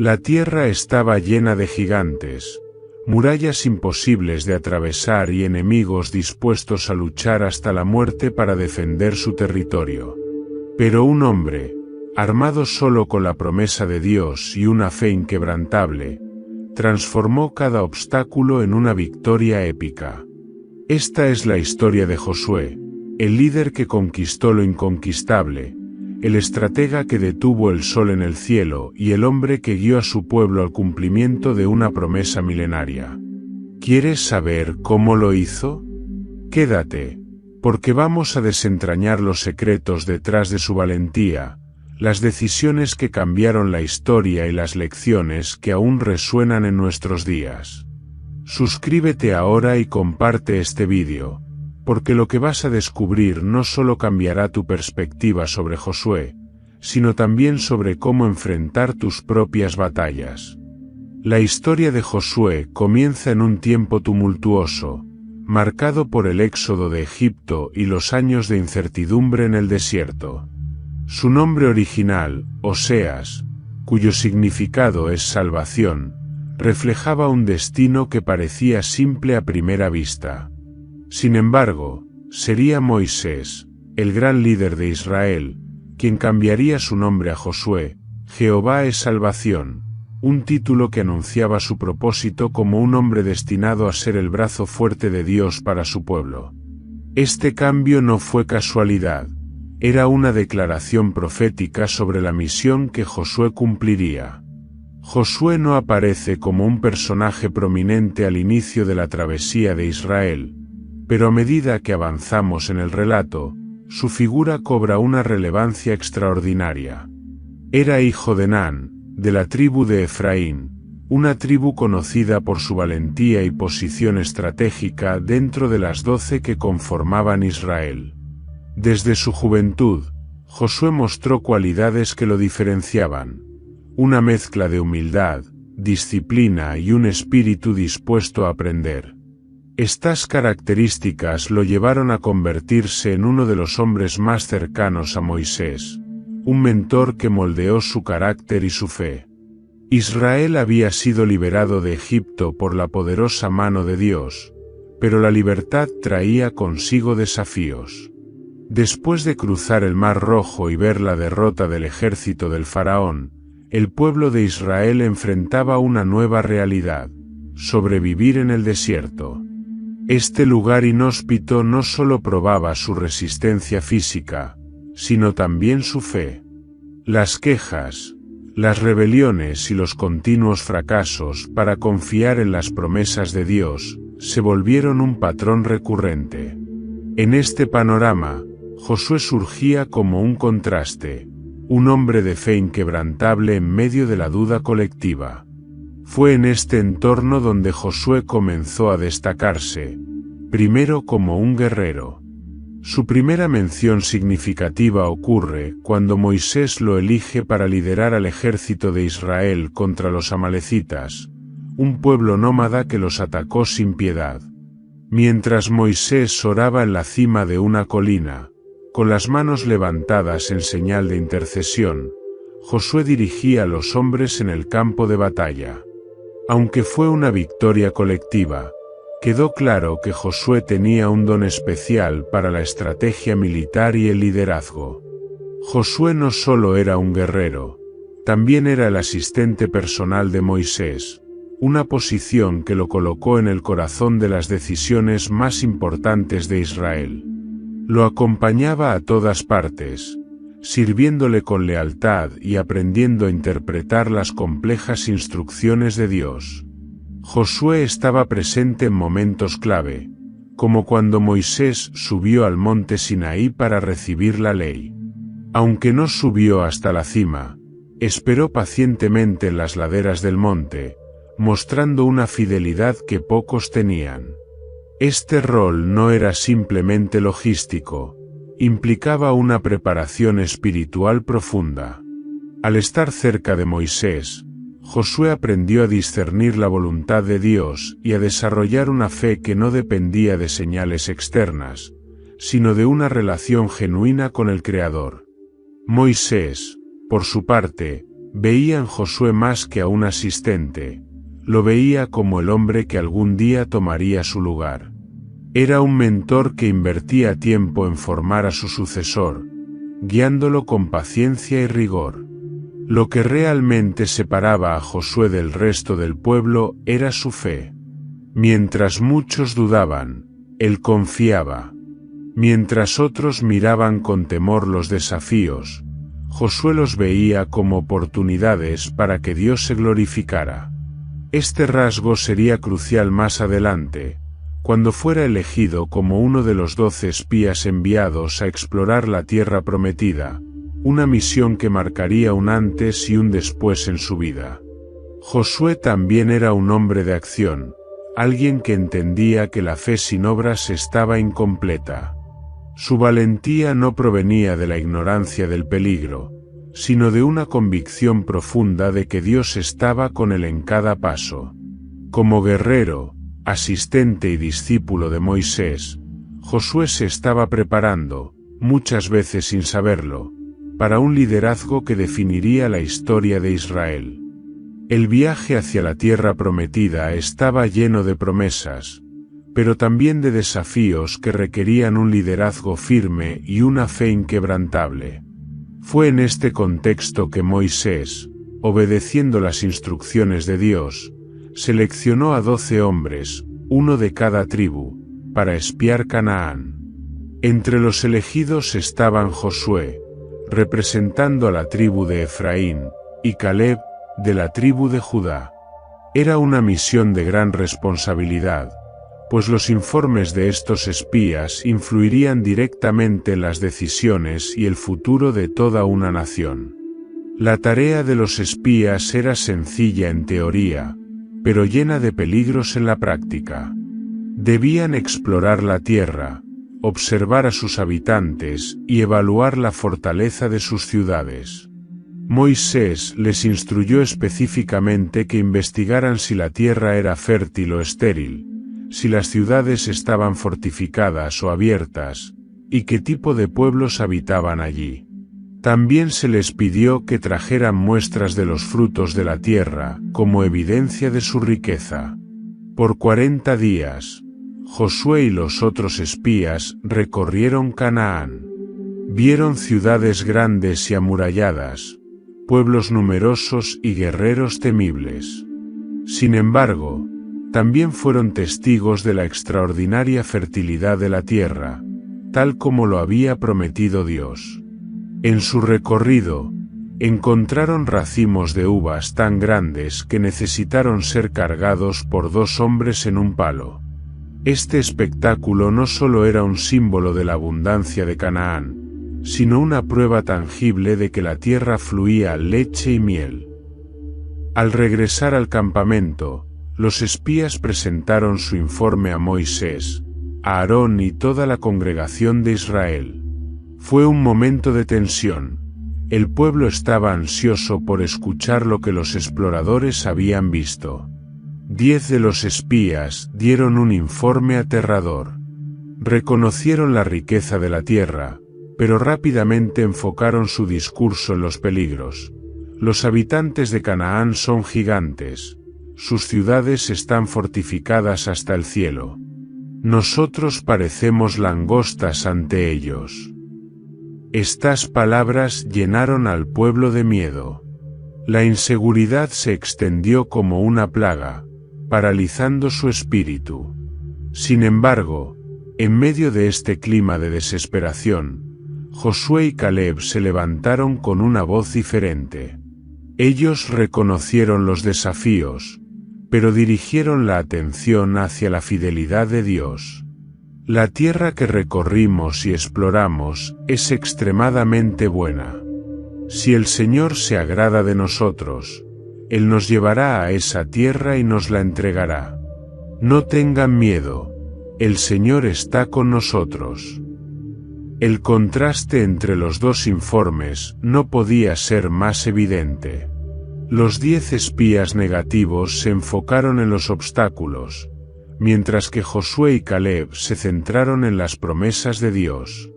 La tierra estaba llena de gigantes, murallas imposibles de atravesar y enemigos dispuestos a luchar hasta la muerte para defender su territorio. Pero un hombre, armado solo con la promesa de Dios y una fe inquebrantable, transformó cada obstáculo en una victoria épica. Esta es la historia de Josué, el líder que conquistó lo inconquistable, el estratega que detuvo el sol en el cielo y el hombre que guió a su pueblo al cumplimiento de una promesa milenaria. ¿Quieres saber cómo lo hizo? Quédate, porque vamos a desentrañar los secretos detrás de su valentía, las decisiones que cambiaron la historia y las lecciones que aún resuenan en nuestros días. Suscríbete ahora y comparte este vídeo, porque lo que vas a descubrir no solo cambiará tu perspectiva sobre Josué, sino también sobre cómo enfrentar tus propias batallas. La historia de Josué comienza en un tiempo tumultuoso, marcado por el éxodo de Egipto y los años de incertidumbre en el desierto. Su nombre original, Oseas, cuyo significado es salvación, reflejaba un destino que parecía simple a primera vista. Sin embargo, sería Moisés, el gran líder de Israel, quien cambiaría su nombre a Josué. Jehová es salvación, un título que anunciaba su propósito como un hombre destinado a ser el brazo fuerte de Dios para su pueblo. Este cambio no fue casualidad, era una declaración profética sobre la misión que Josué cumpliría. Josué no aparece como un personaje prominente al inicio de la travesía de Israel, pero a medida que avanzamos en el relato, su figura cobra una relevancia extraordinaria. Era hijo de Nan, de la tribu de Efraín, una tribu conocida por su valentía y posición estratégica dentro de las 12 que conformaban Israel. Desde su juventud, Josué mostró cualidades que lo diferenciaban: una mezcla de humildad, disciplina y un espíritu dispuesto a aprender. Estas características lo llevaron a convertirse en uno de los hombres más cercanos a Moisés, un mentor que moldeó su carácter y su fe. Israel había sido liberado de Egipto por la poderosa mano de Dios, pero la libertad traía consigo desafíos. Después de cruzar el Mar Rojo y ver la derrota del ejército del faraón, el pueblo de Israel enfrentaba una nueva realidad: sobrevivir en el desierto. Este lugar inhóspito no solo probaba su resistencia física, sino también su fe. Las quejas, las rebeliones y los continuos fracasos para confiar en las promesas de Dios se volvieron un patrón recurrente. En este panorama, Josué surgía como un contraste, un hombre de fe inquebrantable en medio de la duda colectiva. Fue en este entorno donde Josué comenzó a destacarse, primero como un guerrero. Su primera mención significativa ocurre cuando Moisés lo elige para liderar al ejército de Israel contra los amalecitas, un pueblo nómada que los atacó sin piedad. Mientras Moisés oraba en la cima de una colina, con las manos levantadas en señal de intercesión, Josué dirigía a los hombres en el campo de batalla. Aunque fue una victoria colectiva, quedó claro que Josué tenía un don especial para la estrategia militar y el liderazgo. Josué no solo era un guerrero, también era el asistente personal de Moisés, una posición que lo colocó en el corazón de las decisiones más importantes de Israel. Lo acompañaba a todas partes, sirviéndole con lealtad y aprendiendo a interpretar las complejas instrucciones de Dios. Josué estaba presente en momentos clave, como cuando Moisés subió al monte Sinaí para recibir la ley. Aunque no subió hasta la cima, esperó pacientemente en las laderas del monte, mostrando una fidelidad que pocos tenían. Este rol no era simplemente logístico, implicaba una preparación espiritual profunda. Al estar cerca de Moisés, Josué aprendió a discernir la voluntad de Dios y a desarrollar una fe que no dependía de señales externas, sino de una relación genuina con el Creador. Moisés, por su parte, Veía en Josué más que a un asistente, lo veía como el hombre que algún día tomaría su lugar. Era un mentor que invertía tiempo en formar a su sucesor, guiándolo con paciencia y rigor. Lo que realmente separaba a Josué del resto del pueblo era su fe. Mientras muchos dudaban, él confiaba. Mientras otros miraban con temor los desafíos, Josué los veía como oportunidades para que Dios se glorificara. Este rasgo sería crucial más adelante, cuando fuera elegido como uno de los 12 espías enviados a explorar la tierra prometida, una misión que marcaría un antes y un después en su vida. Josué también era un hombre de acción, alguien que entendía que la fe sin obras estaba incompleta. Su valentía no provenía de la ignorancia del peligro, sino de una convicción profunda de que Dios estaba con él en cada paso. Como guerrero, asistente y discípulo de Moisés, Josué se estaba preparando, muchas veces sin saberlo, para un liderazgo que definiría la historia de Israel. El viaje hacia la tierra prometida estaba lleno de promesas, pero también de desafíos que requerían un liderazgo firme y una fe inquebrantable. Fue en este contexto que Moisés, obedeciendo las instrucciones de Dios, seleccionó a 12 hombres, uno de cada tribu, para espiar Canaán. Entre los elegidos estaban Josué, representando a la tribu de Efraín, y Caleb, de la tribu de Judá. Era una misión de gran responsabilidad, pues los informes de estos espías influirían directamente en las decisiones y el futuro de toda una nación. La tarea de los espías era sencilla en teoría, pero llena de peligros en la práctica. Debían explorar la tierra, observar a sus habitantes y evaluar la fortaleza de sus ciudades. Moisés les instruyó específicamente que investigaran si la tierra era fértil o estéril, si las ciudades estaban fortificadas o abiertas, y qué tipo de pueblos habitaban allí. También se les pidió que trajeran muestras de los frutos de la tierra, como evidencia de su riqueza. Por 40 días, Josué y los otros espías recorrieron Canaán. Vieron ciudades grandes y amuralladas, pueblos numerosos y guerreros temibles. Sin embargo, también fueron testigos de la extraordinaria fertilidad de la tierra, tal como lo había prometido Dios. En su recorrido, encontraron racimos de uvas tan grandes que necesitaron ser cargados por 2 hombres en un palo. Este espectáculo no solo era un símbolo de la abundancia de Canaán, sino una prueba tangible de que la tierra fluía leche y miel. Al regresar al campamento, los espías presentaron su informe a Moisés, a Aarón y toda la congregación de Israel. Fue un momento de tensión. El pueblo estaba ansioso por escuchar lo que los exploradores habían visto. 10 de los espías dieron un informe aterrador. Reconocieron la riqueza de la tierra, pero rápidamente enfocaron su discurso en los peligros. Los habitantes de Canaán son gigantes. Sus ciudades están fortificadas hasta el cielo. Nosotros parecemos langostas ante ellos. Estas palabras llenaron al pueblo de miedo. La inseguridad se extendió como una plaga, paralizando su espíritu. Sin embargo, en medio de este clima de desesperación, Josué y Caleb se levantaron con una voz diferente. Ellos reconocieron los desafíos, pero dirigieron la atención hacia la fidelidad de Dios. La tierra que recorrimos y exploramos es extremadamente buena. Si el Señor se agrada de nosotros, Él nos llevará a esa tierra y nos la entregará. No tengan miedo, el Señor está con nosotros. El contraste entre los 2 informes no podía ser más evidente. Los 10 espías negativos se enfocaron en los obstáculos, mientras que Josué y Caleb se centraron en las promesas de Dios.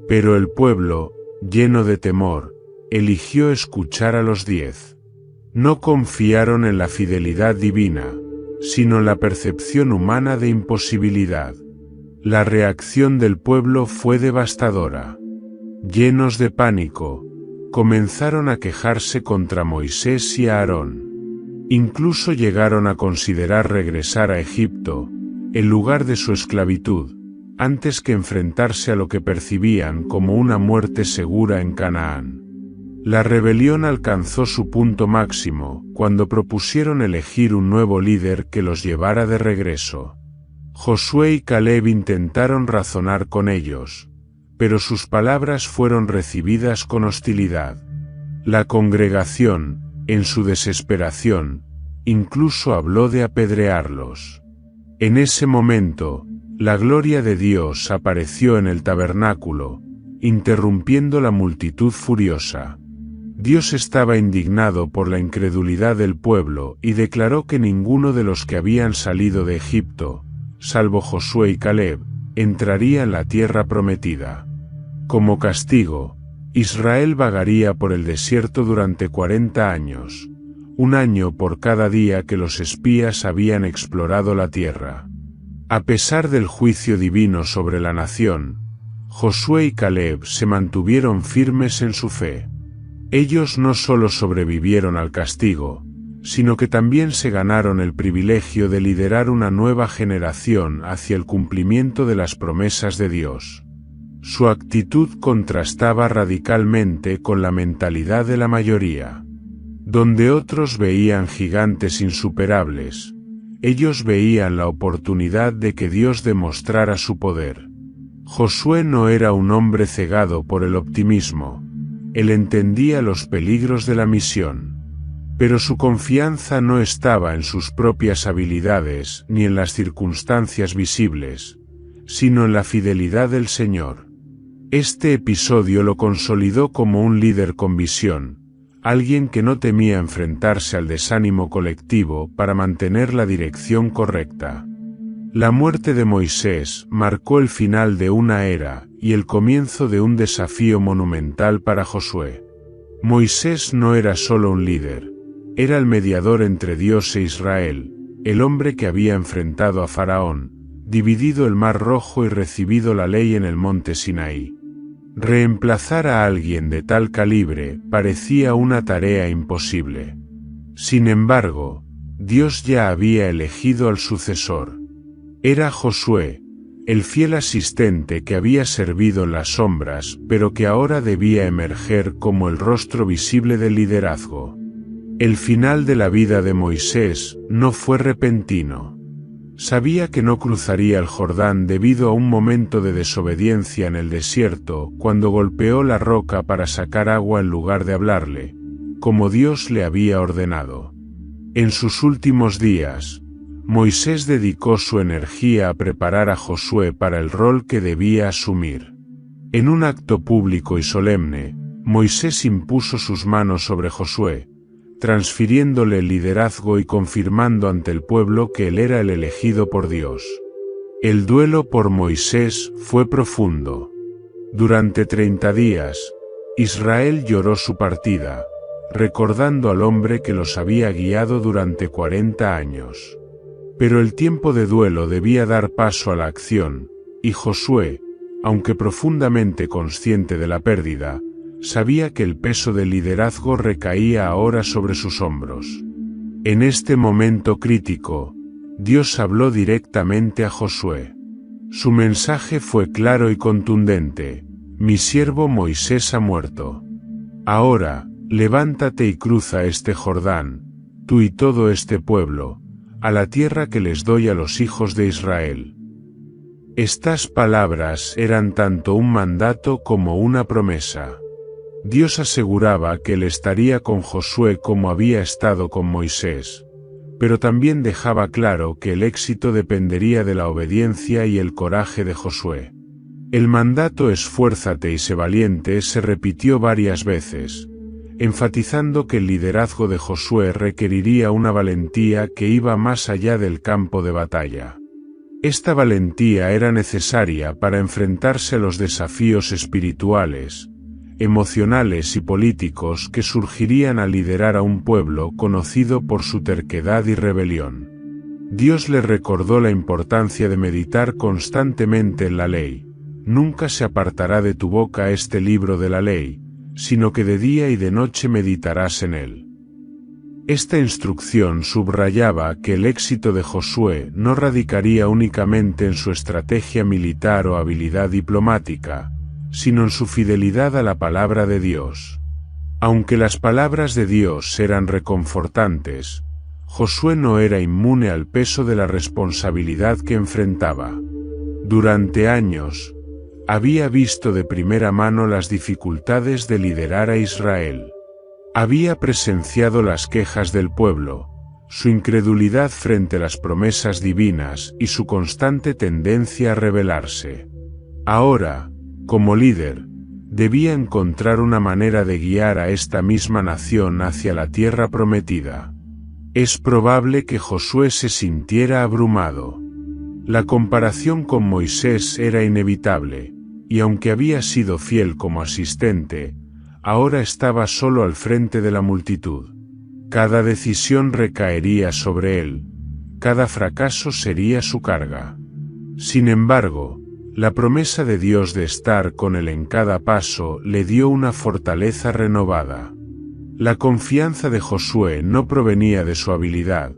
Pero el pueblo, lleno de temor, eligió escuchar a los 10. No confiaron en la fidelidad divina, sino en la percepción humana de imposibilidad. La reacción del pueblo fue devastadora. Llenos de pánico, comenzaron a quejarse contra Moisés y Aarón. Incluso llegaron a considerar regresar a Egipto, en lugar de su esclavitud, antes que enfrentarse a lo que percibían como una muerte segura en Canaán. La rebelión alcanzó su punto máximo cuando propusieron elegir un nuevo líder que los llevara de regreso. Josué y Caleb intentaron razonar con ellos, pero sus palabras fueron recibidas con hostilidad. La congregación, en su desesperación, incluso habló de apedrearlos. En ese momento, la gloria de Dios apareció en el tabernáculo, interrumpiendo la multitud furiosa. Dios estaba indignado por la incredulidad del pueblo y declaró que ninguno de los que habían salido de Egipto, salvo Josué y Caleb, entraría en la tierra prometida. Como castigo, Israel vagaría por el desierto durante 40 años, un año por cada día que los espías habían explorado la tierra. A pesar del juicio divino sobre la nación, Josué y Caleb se mantuvieron firmes en su fe. Ellos no solo sobrevivieron al castigo, sino que también se ganaron el privilegio de liderar una nueva generación hacia el cumplimiento de las promesas de Dios. Su actitud contrastaba radicalmente con la mentalidad de la mayoría. Donde otros veían gigantes insuperables, ellos veían la oportunidad de que Dios demostrara su poder. Josué no era un hombre cegado por el optimismo. Él entendía los peligros de la misión. Pero su confianza no estaba en sus propias habilidades ni en las circunstancias visibles, sino en la fidelidad del Señor. Este episodio lo consolidó como un líder con visión, alguien que no temía enfrentarse al desánimo colectivo para mantener la dirección correcta. La muerte de Moisés marcó el final de una era y el comienzo de un desafío monumental para Josué. Moisés no era solo un líder, era el mediador entre Dios e Israel, el hombre que había enfrentado a Faraón, dividido el Mar Rojo y recibido la ley en el monte Sinaí. Reemplazar a alguien de tal calibre parecía una tarea imposible. Sin embargo, Dios ya había elegido al sucesor. Era Josué, el fiel asistente que había servido en las sombras, pero que ahora debía emerger como el rostro visible del liderazgo. El final de la vida de Moisés no fue repentino. Sabía que no cruzaría el Jordán debido a un momento de desobediencia en el desierto cuando golpeó la roca para sacar agua en lugar de hablarle, como Dios le había ordenado. En sus últimos días, Moisés dedicó su energía a preparar a Josué para el rol que debía asumir. En un acto público y solemne, Moisés impuso sus manos sobre Josué, transfiriéndole el liderazgo y confirmando ante el pueblo que él era el elegido por Dios. El duelo por Moisés fue profundo. Durante 30 días, Israel lloró su partida, recordando al hombre que los había guiado durante 40 años. Pero el tiempo de duelo debía dar paso a la acción, y Josué, aunque profundamente consciente de la pérdida, sabía que el peso del liderazgo recaía ahora sobre sus hombros. En este momento crítico, Dios habló directamente a Josué. Su mensaje fue claro y contundente: mi siervo Moisés ha muerto. Ahora, levántate y cruza este Jordán, tú y todo este pueblo, a la tierra que les doy a los hijos de Israel. Estas palabras eran tanto un mandato como una promesa. Dios aseguraba que él estaría con Josué como había estado con Moisés, pero también dejaba claro que el éxito dependería de la obediencia y el coraje de Josué. El mandato esfuérzate y sé valiente se repitió varias veces, enfatizando que el liderazgo de Josué requeriría una valentía que iba más allá del campo de batalla. Esta valentía era necesaria para enfrentarse a los desafíos espirituales, emocionales y políticos que surgirían a liderar a un pueblo conocido por su terquedad y rebelión. Dios le recordó la importancia de meditar constantemente en la ley. Nunca se apartará de tu boca este libro de la ley, sino que de día y de noche meditarás en él. Esta instrucción subrayaba que el éxito de Josué no radicaría únicamente en su estrategia militar o habilidad diplomática, sino en su fidelidad a la palabra de Dios. Aunque las palabras de Dios eran reconfortantes, Josué no era inmune al peso de la responsabilidad que enfrentaba. Durante años, había visto de primera mano las dificultades de liderar a Israel. Había presenciado las quejas del pueblo, su incredulidad frente a las promesas divinas y su constante tendencia a rebelarse. Ahora, como líder, debía encontrar una manera de guiar a esta misma nación hacia la tierra prometida. Es probable que Josué se sintiera abrumado. La comparación con Moisés era inevitable, y aunque había sido fiel como asistente, ahora estaba solo al frente de la multitud. Cada decisión recaería sobre él, cada fracaso sería su carga. Sin embargo, la promesa de Dios de estar con él en cada paso le dio una fortaleza renovada. La confianza de Josué no provenía de su habilidad,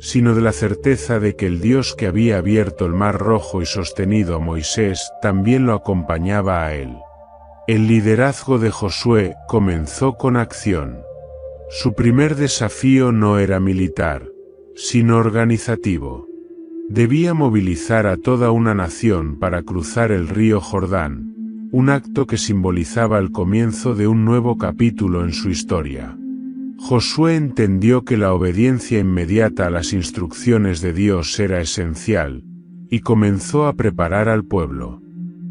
sino de la certeza de que el Dios que había abierto el Mar Rojo y sostenido a Moisés también lo acompañaba a él. El liderazgo de Josué comenzó con acción. Su primer desafío no era militar, sino organizativo. Debía movilizar a toda una nación para cruzar el río Jordán, un acto que simbolizaba el comienzo de un nuevo capítulo en su historia. Josué entendió que la obediencia inmediata a las instrucciones de Dios era esencial, y comenzó a preparar al pueblo.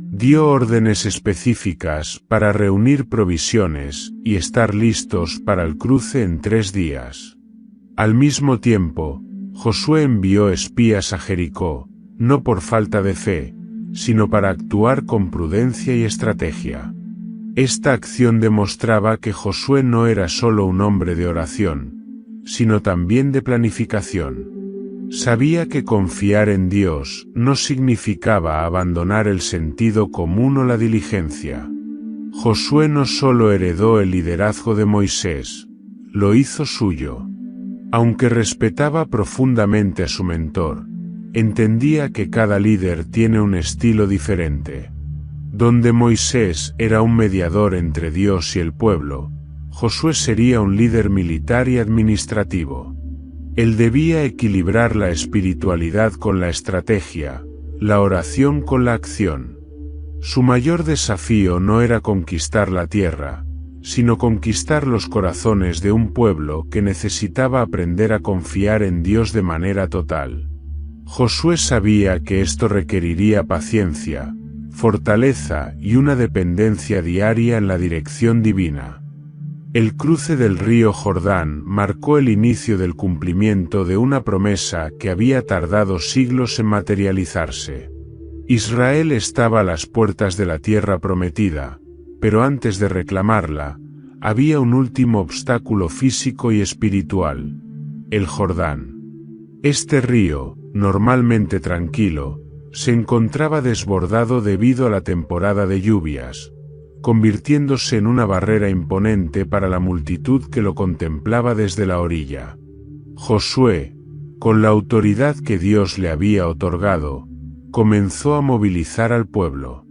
Dio órdenes específicas para reunir provisiones y estar listos para el cruce en 3 días. Al mismo tiempo, Josué envió espías a Jericó, no por falta de fe, sino para actuar con prudencia y estrategia. Esta acción demostraba que Josué no era solo un hombre de oración, sino también de planificación. Sabía que confiar en Dios no significaba abandonar el sentido común o la diligencia. Josué no solo heredó el liderazgo de Moisés, lo hizo suyo. Aunque respetaba profundamente a su mentor, entendía que cada líder tiene un estilo diferente. Donde Moisés era un mediador entre Dios y el pueblo, Josué sería un líder militar y administrativo. Él debía equilibrar la espiritualidad con la estrategia, la oración con la acción. Su mayor desafío no era conquistar la tierra, sino conquistar los corazones de un pueblo que necesitaba aprender a confiar en Dios de manera total. Josué sabía que esto requeriría paciencia, fortaleza y una dependencia diaria en la dirección divina. El cruce del río Jordán marcó el inicio del cumplimiento de una promesa que había tardado siglos en materializarse. Israel estaba a las puertas de la tierra prometida, pero antes de reclamarla, había un último obstáculo físico y espiritual: el Jordán. Este río, normalmente tranquilo, se encontraba desbordado debido a la temporada de lluvias, convirtiéndose en una barrera imponente para la multitud que lo contemplaba desde la orilla. Josué, con la autoridad que Dios le había otorgado, comenzó a movilizar al pueblo.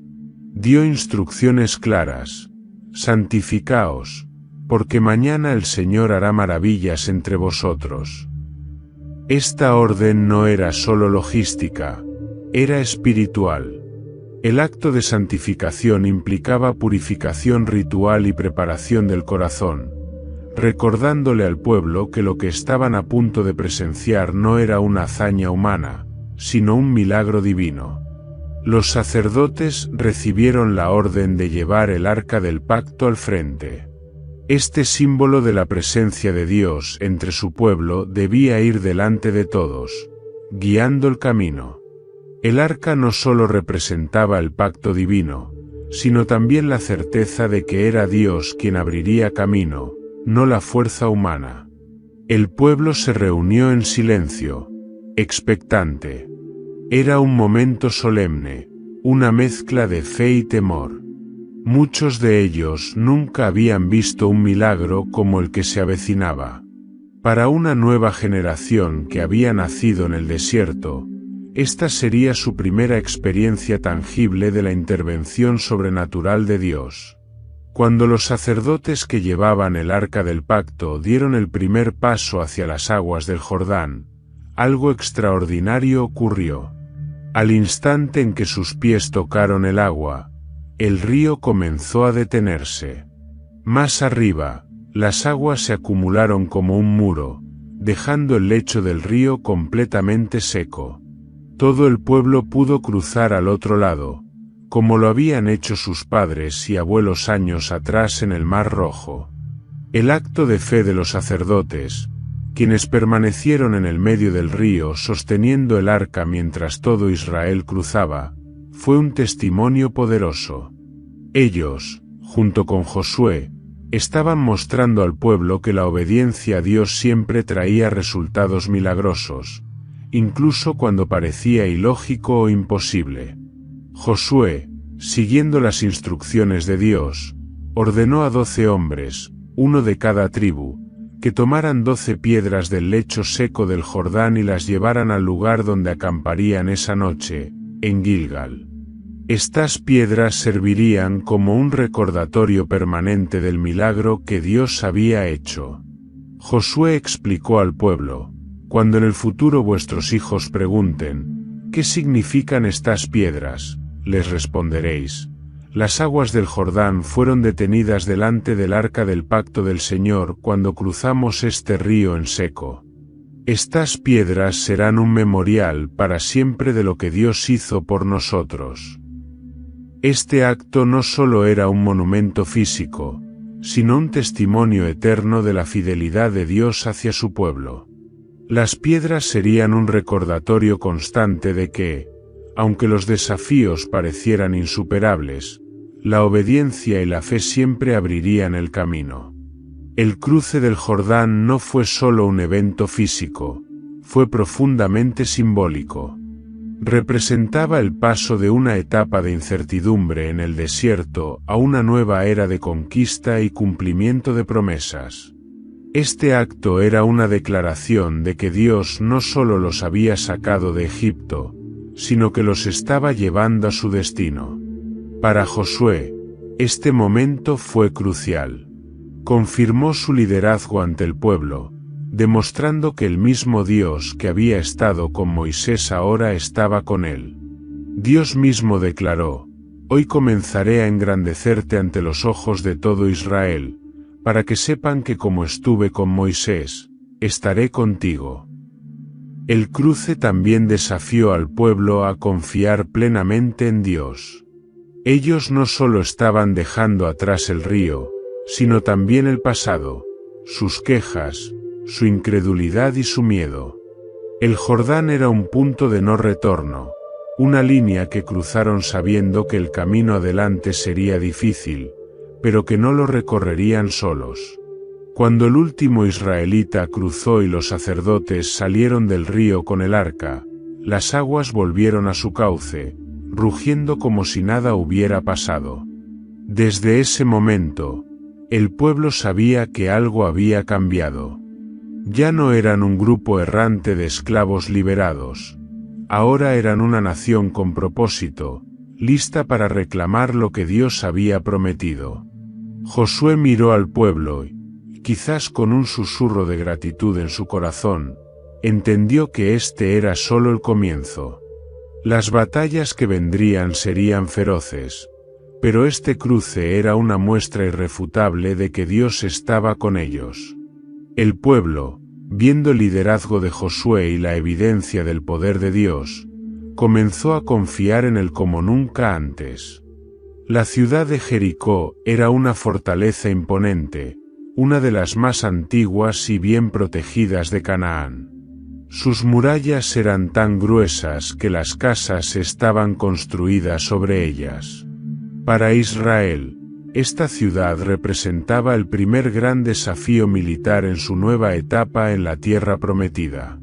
Dio instrucciones claras: santificaos, porque mañana el Señor hará maravillas entre vosotros. Esta orden no era solo logística, era espiritual. El acto de santificación implicaba purificación ritual y preparación del corazón, recordándole al pueblo que lo que estaban a punto de presenciar no era una hazaña humana, sino un milagro divino. Los sacerdotes recibieron la orden de llevar el arca del pacto al frente. Este símbolo de la presencia de Dios entre su pueblo debía ir delante de todos, guiando el camino. El arca no solo representaba el pacto divino, sino también la certeza de que era Dios quien abriría camino, no la fuerza humana. El pueblo se reunió en silencio, expectante. Era un momento solemne, una mezcla de fe y temor. Muchos de ellos nunca habían visto un milagro como el que se avecinaba. Para una nueva generación que había nacido en el desierto, esta sería su primera experiencia tangible de la intervención sobrenatural de Dios. Cuando los sacerdotes que llevaban el arca del pacto dieron el primer paso hacia las aguas del Jordán, algo extraordinario ocurrió. Al instante en que sus pies tocaron el agua, el río comenzó a detenerse. Más arriba, las aguas se acumularon como un muro, dejando el lecho del río completamente seco. Todo el pueblo pudo cruzar al otro lado, como lo habían hecho sus padres y abuelos años atrás en el Mar Rojo. El acto de fe de los sacerdotes, quienes permanecieron en el medio del río sosteniendo el arca mientras todo Israel cruzaba, fue un testimonio poderoso. Ellos, junto con Josué, estaban mostrando al pueblo que la obediencia a Dios siempre traía resultados milagrosos, incluso cuando parecía ilógico o imposible. Josué, siguiendo las instrucciones de Dios, ordenó a 12 hombres, uno de cada tribu, que tomaran 12 piedras del lecho seco del Jordán y las llevaran al lugar donde acamparían esa noche, en Gilgal. Estas piedras servirían como un recordatorio permanente del milagro que Dios había hecho. Josué explicó al pueblo: cuando en el futuro vuestros hijos pregunten, ¿qué significan estas piedras?, les responderéis: las aguas del Jordán fueron detenidas delante del arca del pacto del Señor cuando cruzamos este río en seco. Estas piedras serán un memorial para siempre de lo que Dios hizo por nosotros. Este acto no solo era un monumento físico, sino un testimonio eterno de la fidelidad de Dios hacia su pueblo. Las piedras serían un recordatorio constante de que, aunque los desafíos parecieran insuperables, la obediencia y la fe siempre abrirían el camino. El cruce del Jordán no fue solo un evento físico, fue profundamente simbólico. Representaba el paso de una etapa de incertidumbre en el desierto a una nueva era de conquista y cumplimiento de promesas. Este acto era una declaración de que Dios no solo los había sacado de Egipto, sino que los estaba llevando a su destino. Para Josué, este momento fue crucial. Confirmó su liderazgo ante el pueblo, demostrando que el mismo Dios que había estado con Moisés ahora estaba con él. Dios mismo declaró: hoy comenzaré a engrandecerte ante los ojos de todo Israel, para que sepan que como estuve con Moisés, estaré contigo. El cruce también desafió al pueblo a confiar plenamente en Dios. Ellos no solo estaban dejando atrás el río, sino también el pasado, sus quejas, su incredulidad y su miedo. El Jordán era un punto de no retorno, una línea que cruzaron sabiendo que el camino adelante sería difícil, pero que no lo recorrerían solos. Cuando el último israelita cruzó y los sacerdotes salieron del río con el arca, las aguas volvieron a su cauce, rugiendo como si nada hubiera pasado. Desde ese momento, el pueblo sabía que algo había cambiado. Ya no eran un grupo errante de esclavos liberados. Ahora eran una nación con propósito, lista para reclamar lo que Dios había prometido. Josué miró al pueblo y, quizás con un susurro de gratitud en su corazón, entendió que este era solo el comienzo. Las batallas que vendrían serían feroces, pero este cruce era una muestra irrefutable de que Dios estaba con ellos. El pueblo, viendo el liderazgo de Josué y la evidencia del poder de Dios, comenzó a confiar en él como nunca antes. La ciudad de Jericó era una fortaleza imponente, una de las más antiguas y bien protegidas de Canaán. Sus murallas eran tan gruesas que las casas estaban construidas sobre ellas. Para Israel, esta ciudad representaba el primer gran desafío militar en su nueva etapa en la tierra prometida.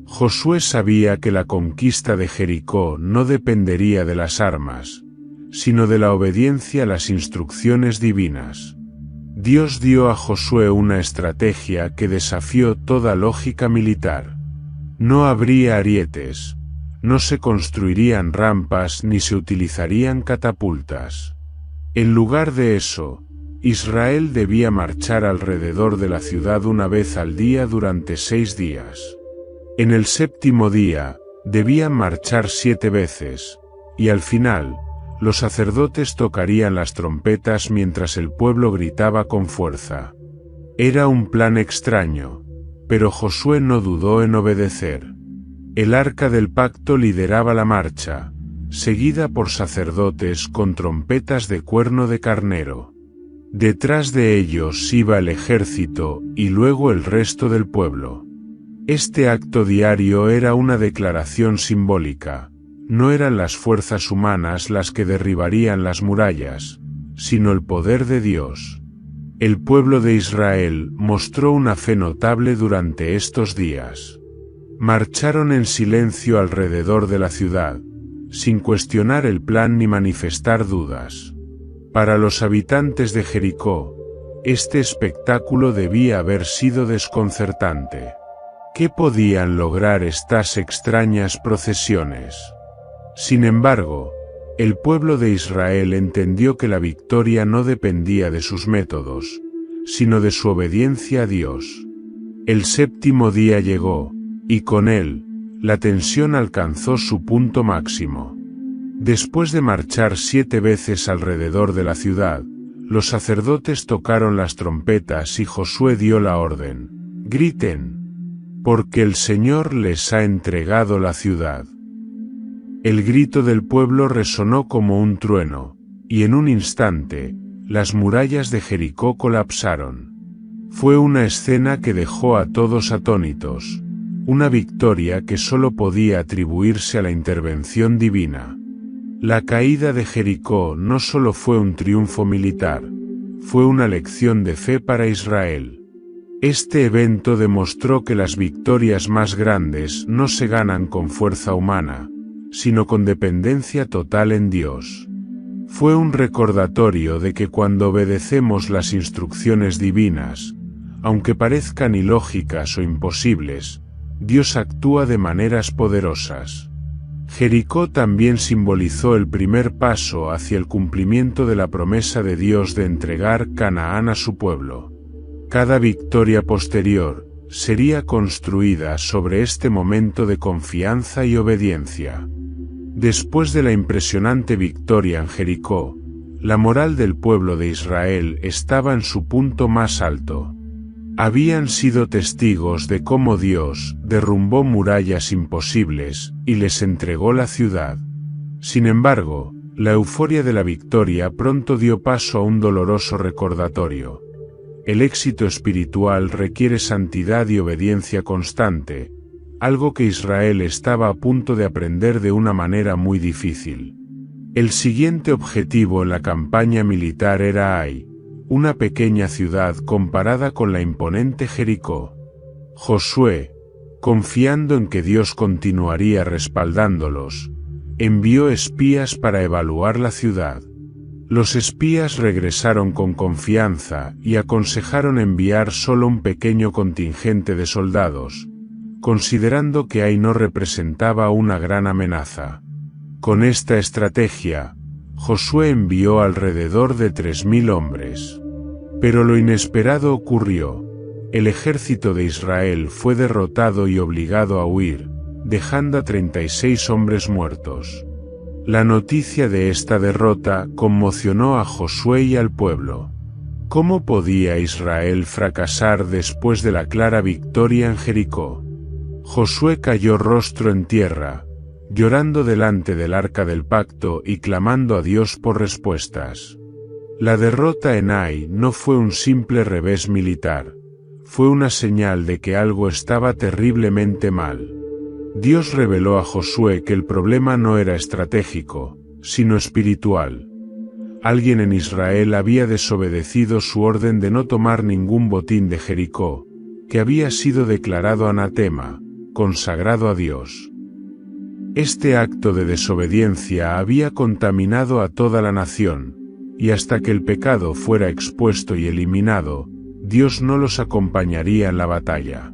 Josué sabía que la conquista de Jericó no dependería de las armas, sino de la obediencia a las instrucciones divinas. Dios dio a Josué una estrategia que desafió toda lógica militar. No habría arietes, no se construirían rampas ni se utilizarían catapultas. En lugar de eso, Israel debía marchar alrededor de la ciudad una vez al día durante 6 días. En el séptimo día, debían marchar 7 veces, y al final, los sacerdotes tocarían las trompetas mientras el pueblo gritaba con fuerza. Era un plan extraño, pero Josué no dudó en obedecer. El arca del pacto lideraba la marcha, seguida por sacerdotes con trompetas de cuerno de carnero. Detrás de ellos iba el ejército y luego el resto del pueblo. Este acto diario era una declaración simbólica. No eran las fuerzas humanas las que derribarían las murallas, sino el poder de Dios. El pueblo de Israel mostró una fe notable durante estos días. Marcharon en silencio alrededor de la ciudad, sin cuestionar el plan ni manifestar dudas. Para los habitantes de Jericó, este espectáculo debía haber sido desconcertante. ¿Qué podían lograr estas extrañas procesiones? Sin embargo, el pueblo de Israel entendió que la victoria no dependía de sus métodos, sino de su obediencia a Dios. El séptimo día llegó, y con él, la tensión alcanzó su punto máximo. Después de marchar 7 veces alrededor de la ciudad, los sacerdotes tocaron las trompetas y Josué dio la orden: griten, porque el Señor les ha entregado la ciudad. El grito del pueblo resonó como un trueno, y en un instante, las murallas de Jericó colapsaron. Fue una escena que dejó a todos atónitos, una victoria que solo podía atribuirse a la intervención divina. La caída de Jericó no solo fue un triunfo militar, fue una lección de fe para Israel. Este evento demostró que las victorias más grandes no se ganan con fuerza humana, sino con dependencia total en Dios. Fue un recordatorio de que cuando obedecemos las instrucciones divinas, aunque parezcan ilógicas o imposibles, Dios actúa de maneras poderosas. Jericó también simbolizó el primer paso hacia el cumplimiento de la promesa de Dios de entregar Canaán a su pueblo. Cada victoria posterior sería construida sobre este momento de confianza y obediencia. Después de la impresionante victoria en Jericó, la moral del pueblo de Israel estaba en su punto más alto. Habían sido testigos de cómo Dios derrumbó murallas imposibles y les entregó la ciudad. Sin embargo, la euforia de la victoria pronto dio paso a un doloroso recordatorio. El éxito espiritual requiere santidad y obediencia constante, algo que Israel estaba a punto de aprender de una manera muy difícil. El siguiente objetivo en la campaña militar era Ai, una pequeña ciudad comparada con la imponente Jericó. Josué, confiando en que Dios continuaría respaldándolos, envió espías para evaluar la ciudad. Los espías regresaron con confianza y aconsejaron enviar solo un pequeño contingente de soldados, considerando que Ai no representaba una gran amenaza. Con esta estrategia, Josué envió alrededor de 3.000 hombres. Pero lo inesperado ocurrió. El ejército de Israel fue derrotado y obligado a huir, dejando a 36 hombres muertos. La noticia de esta derrota conmocionó a Josué y al pueblo. ¿Cómo podía Israel fracasar después de la clara victoria en Jericó? Josué cayó rostro en tierra, llorando delante del arca del pacto y clamando a Dios por respuestas. La derrota en Ai no fue un simple revés militar, fue una señal de que algo estaba terriblemente mal. Dios reveló a Josué que el problema no era estratégico, sino espiritual. Alguien en Israel había desobedecido su orden de no tomar ningún botín de Jericó, que había sido declarado anatema, consagrado a Dios. Este acto de desobediencia había contaminado a toda la nación, y hasta que el pecado fuera expuesto y eliminado, Dios no los acompañaría en la batalla.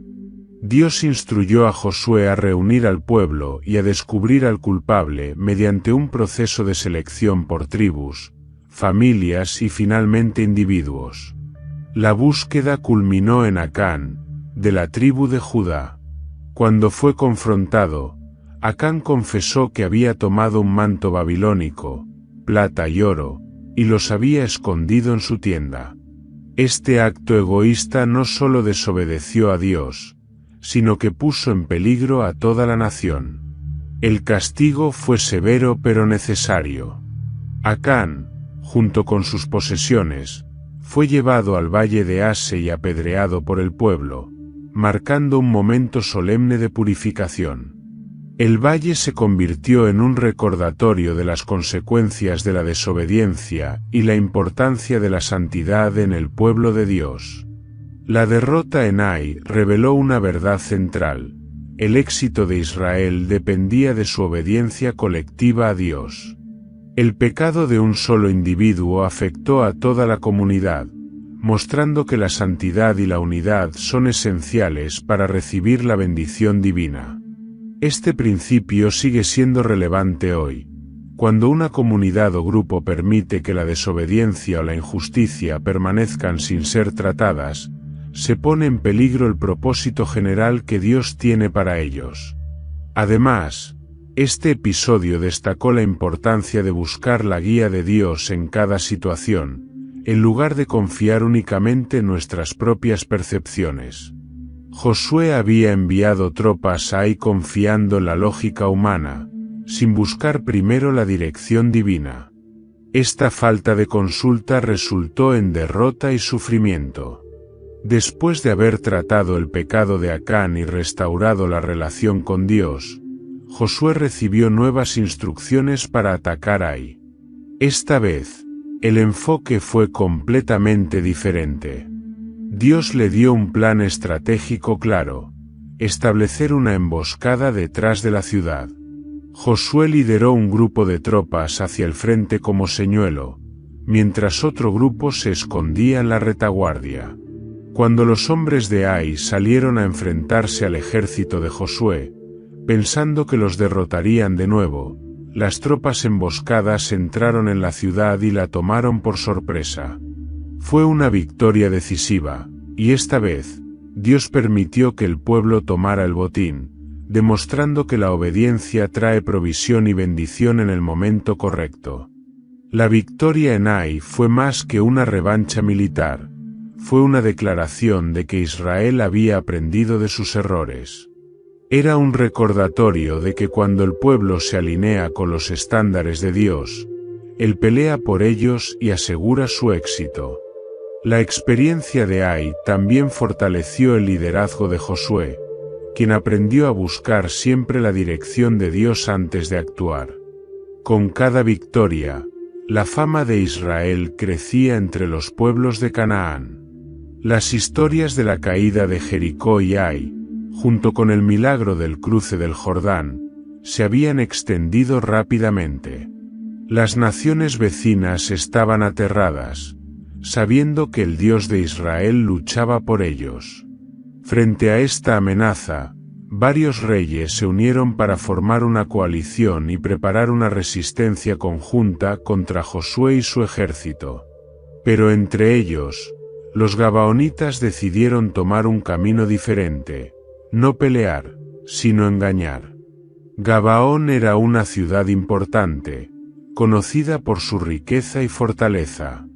Dios instruyó a Josué a reunir al pueblo y a descubrir al culpable mediante un proceso de selección por tribus, familias y finalmente individuos. La búsqueda culminó en Acán, de la tribu de Judá. Cuando fue confrontado, Acán confesó que había tomado un manto babilónico, plata y oro, y los había escondido en su tienda. Este acto egoísta no solo desobedeció a Dios, sino que puso en peligro a toda la nación. El castigo fue severo pero necesario. Acán, junto con sus posesiones, fue llevado al valle de Ase y apedreado por el pueblo, marcando un momento solemne de purificación. El valle se convirtió en un recordatorio de las consecuencias de la desobediencia y la importancia de la santidad en el pueblo de Dios. La derrota en Ai reveló una verdad central: el éxito de Israel dependía de su obediencia colectiva a Dios. El pecado de un solo individuo afectó a toda la comunidad, mostrando que la santidad y la unidad son esenciales para recibir la bendición divina. Este principio sigue siendo relevante hoy. Cuando una comunidad o grupo permite que la desobediencia o la injusticia permanezcan sin ser tratadas, se pone en peligro el propósito general que Dios tiene para ellos. Además, este episodio destacó la importancia de buscar la guía de Dios en cada situación, en lugar de confiar únicamente en nuestras propias percepciones. Josué había enviado tropas ahí confiando en la lógica humana, sin buscar primero la dirección divina. Esta falta de consulta resultó en derrota y sufrimiento. Después de haber tratado el pecado de Acán y restaurado la relación con Dios, Josué recibió nuevas instrucciones para atacar Ai. Esta vez, el enfoque fue completamente diferente. Dios le dio un plan estratégico claro: establecer una emboscada detrás de la ciudad. Josué lideró un grupo de tropas hacia el frente como señuelo, mientras otro grupo se escondía en la retaguardia. Cuando los hombres de Ai salieron a enfrentarse al ejército de Josué, pensando que los derrotarían de nuevo, las tropas emboscadas entraron en la ciudad y la tomaron por sorpresa. Fue una victoria decisiva, y esta vez, Dios permitió que el pueblo tomara el botín, demostrando que la obediencia trae provisión y bendición en el momento correcto. La victoria en Ai fue más que una revancha militar. Fue una declaración de que Israel había aprendido de sus errores. Era un recordatorio de que cuando el pueblo se alinea con los estándares de Dios, Él pelea por ellos y asegura su éxito. La experiencia de Ai también fortaleció el liderazgo de Josué, quien aprendió a buscar siempre la dirección de Dios antes de actuar. Con cada victoria, la fama de Israel crecía entre los pueblos de Canaán. Las historias de la caída de Jericó y Ai, junto con el milagro del cruce del Jordán, se habían extendido rápidamente. Las naciones vecinas estaban aterradas, sabiendo que el Dios de Israel luchaba por ellos. Frente a esta amenaza, varios reyes se unieron para formar una coalición y preparar una resistencia conjunta contra Josué y su ejército. Pero entre ellos, los gabaonitas decidieron tomar un camino diferente: no pelear, sino engañar. Gabaón era una ciudad importante, conocida por su riqueza y fortaleza.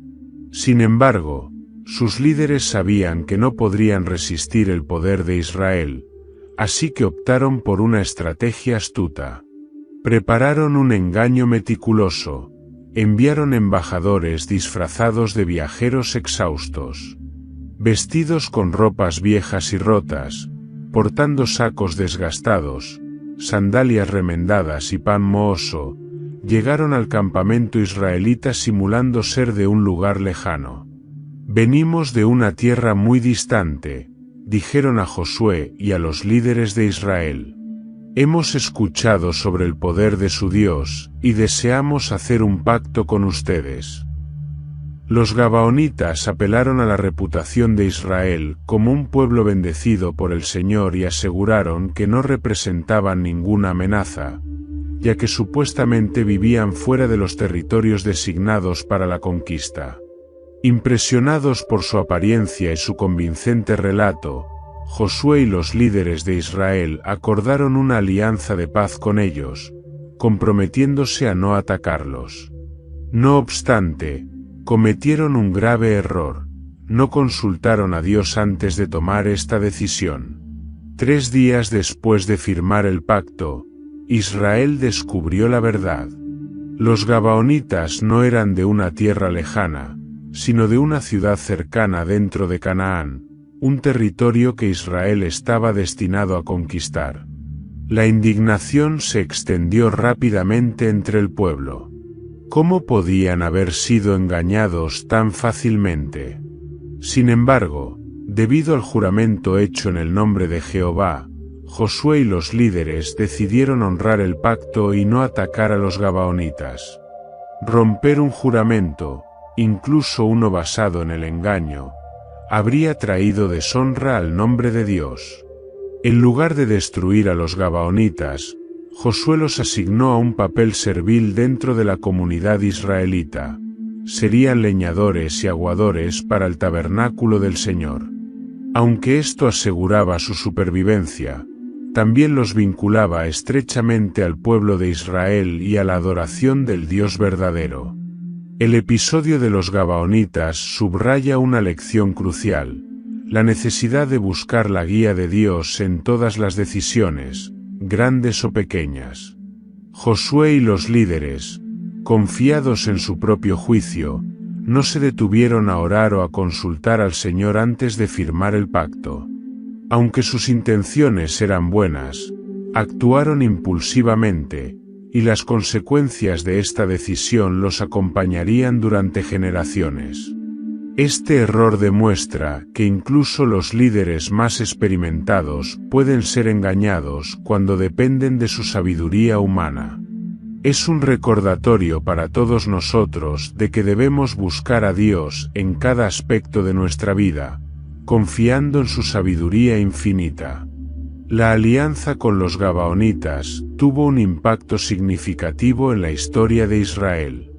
Sin embargo, sus líderes sabían que no podrían resistir el poder de Israel, así que optaron por una estrategia astuta. Prepararon un engaño meticuloso. Enviaron embajadores disfrazados de viajeros exhaustos, vestidos con ropas viejas y rotas, portando sacos desgastados, sandalias remendadas y pan mohoso. llegaron al campamento israelita simulando ser de un lugar lejano. «Venimos de una tierra muy distante», dijeron a Josué y a los líderes de Israel. «Hemos escuchado sobre el poder de su Dios, y deseamos hacer un pacto con ustedes». Los gabaonitas apelaron a la reputación de Israel como un pueblo bendecido por el Señor y aseguraron que no representaban ninguna amenaza, ya que supuestamente vivían fuera de los territorios designados para la conquista. Impresionados por su apariencia y su convincente relato, Josué y los líderes de Israel acordaron una alianza de paz con ellos, comprometiéndose a no atacarlos. No obstante, cometieron un grave error: no consultaron a Dios antes de tomar esta decisión. 3 días después de firmar el pacto, Israel descubrió la verdad. Los gabaonitas no eran de una tierra lejana, sino de una ciudad cercana dentro de Canaán, un territorio que Israel estaba destinado a conquistar. La indignación se extendió rápidamente entre el pueblo. ¿Cómo podían haber sido engañados tan fácilmente? Sin embargo, debido al juramento hecho en el nombre de Jehová, Josué y los líderes decidieron honrar el pacto y no atacar a los gabaonitas. Romper un juramento, incluso uno basado en el engaño, habría traído deshonra al nombre de Dios. En lugar de destruir a los gabaonitas, Josué los asignó a un papel servil dentro de la comunidad israelita. Serían leñadores y aguadores para el tabernáculo del Señor. Aunque esto aseguraba su supervivencia, también los vinculaba estrechamente al pueblo de Israel y a la adoración del Dios verdadero. El episodio de los gabaonitas subraya una lección crucial: la necesidad de buscar la guía de Dios en todas las decisiones, grandes o pequeñas. Josué y los líderes, confiados en su propio juicio, no se detuvieron a orar o a consultar al Señor antes de firmar el pacto. Aunque sus intenciones eran buenas, actuaron impulsivamente, y las consecuencias de esta decisión los acompañarían durante generaciones. Este error demuestra que incluso los líderes más experimentados pueden ser engañados cuando dependen de su sabiduría humana. Es un recordatorio para todos nosotros de que debemos buscar a Dios en cada aspecto de nuestra vida, confiando en su sabiduría infinita. La alianza con los gabaonitas tuvo un impacto significativo en la historia de Israel.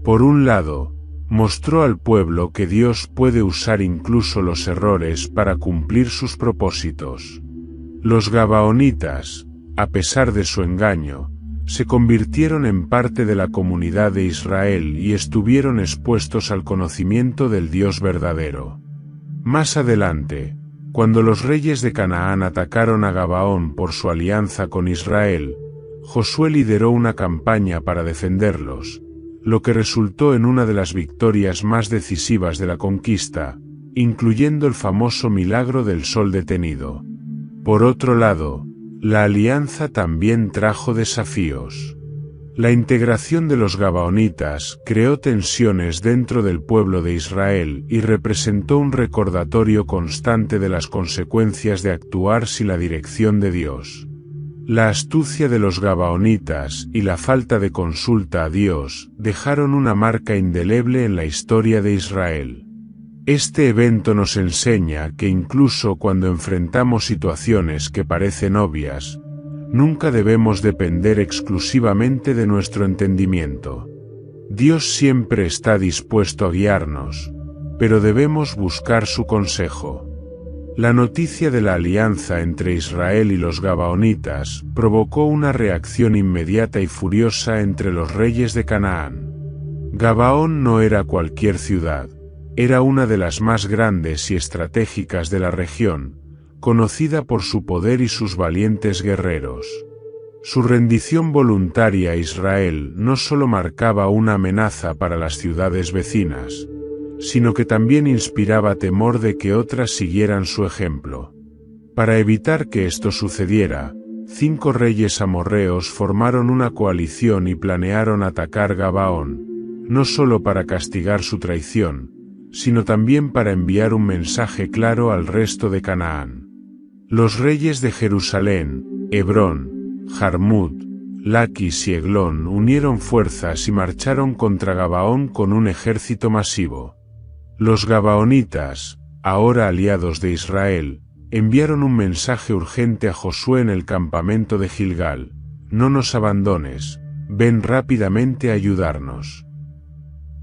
Por un lado, mostró al pueblo que Dios puede usar incluso los errores para cumplir sus propósitos. Los gabaonitas, a pesar de su engaño, se convirtieron en parte de la comunidad de Israel y estuvieron expuestos al conocimiento del Dios verdadero. Más adelante, cuando los reyes de Canaán atacaron a Gabaón por su alianza con Israel, Josué lideró una campaña para defenderlos, lo que resultó en una de las victorias más decisivas de la conquista, incluyendo el famoso milagro del sol detenido. Por otro lado, la alianza también trajo desafíos. La integración de los gabaonitas creó tensiones dentro del pueblo de Israel y representó un recordatorio constante de las consecuencias de actuar sin la dirección de Dios. La astucia de los gabaonitas y la falta de consulta a Dios dejaron una marca indeleble en la historia de Israel. Este evento nos enseña que incluso cuando enfrentamos situaciones que parecen obvias, nunca debemos depender exclusivamente de nuestro entendimiento. Dios siempre está dispuesto a guiarnos, pero debemos buscar su consejo. La noticia de la alianza entre Israel y los gabaonitas provocó una reacción inmediata y furiosa entre los reyes de Canaán. Gabaón no era cualquier ciudad, era una de las más grandes y estratégicas de la región, conocida por su poder y sus valientes guerreros. Su rendición voluntaria a Israel no solo marcaba una amenaza para las ciudades vecinas, sino que también inspiraba temor de que otras siguieran su ejemplo. Para evitar que esto sucediera, 5 reyes amorreos formaron una coalición y planearon atacar Gabaón, no solo para castigar su traición, sino también para enviar un mensaje claro al resto de Canaán. Los reyes de Jerusalén, Hebrón, Jarmut, Laquis y Eglón unieron fuerzas y marcharon contra Gabaón con un ejército masivo. Los gabaonitas, ahora aliados de Israel, enviaron un mensaje urgente a Josué en el campamento de Gilgal: no nos abandones, ven rápidamente a ayudarnos.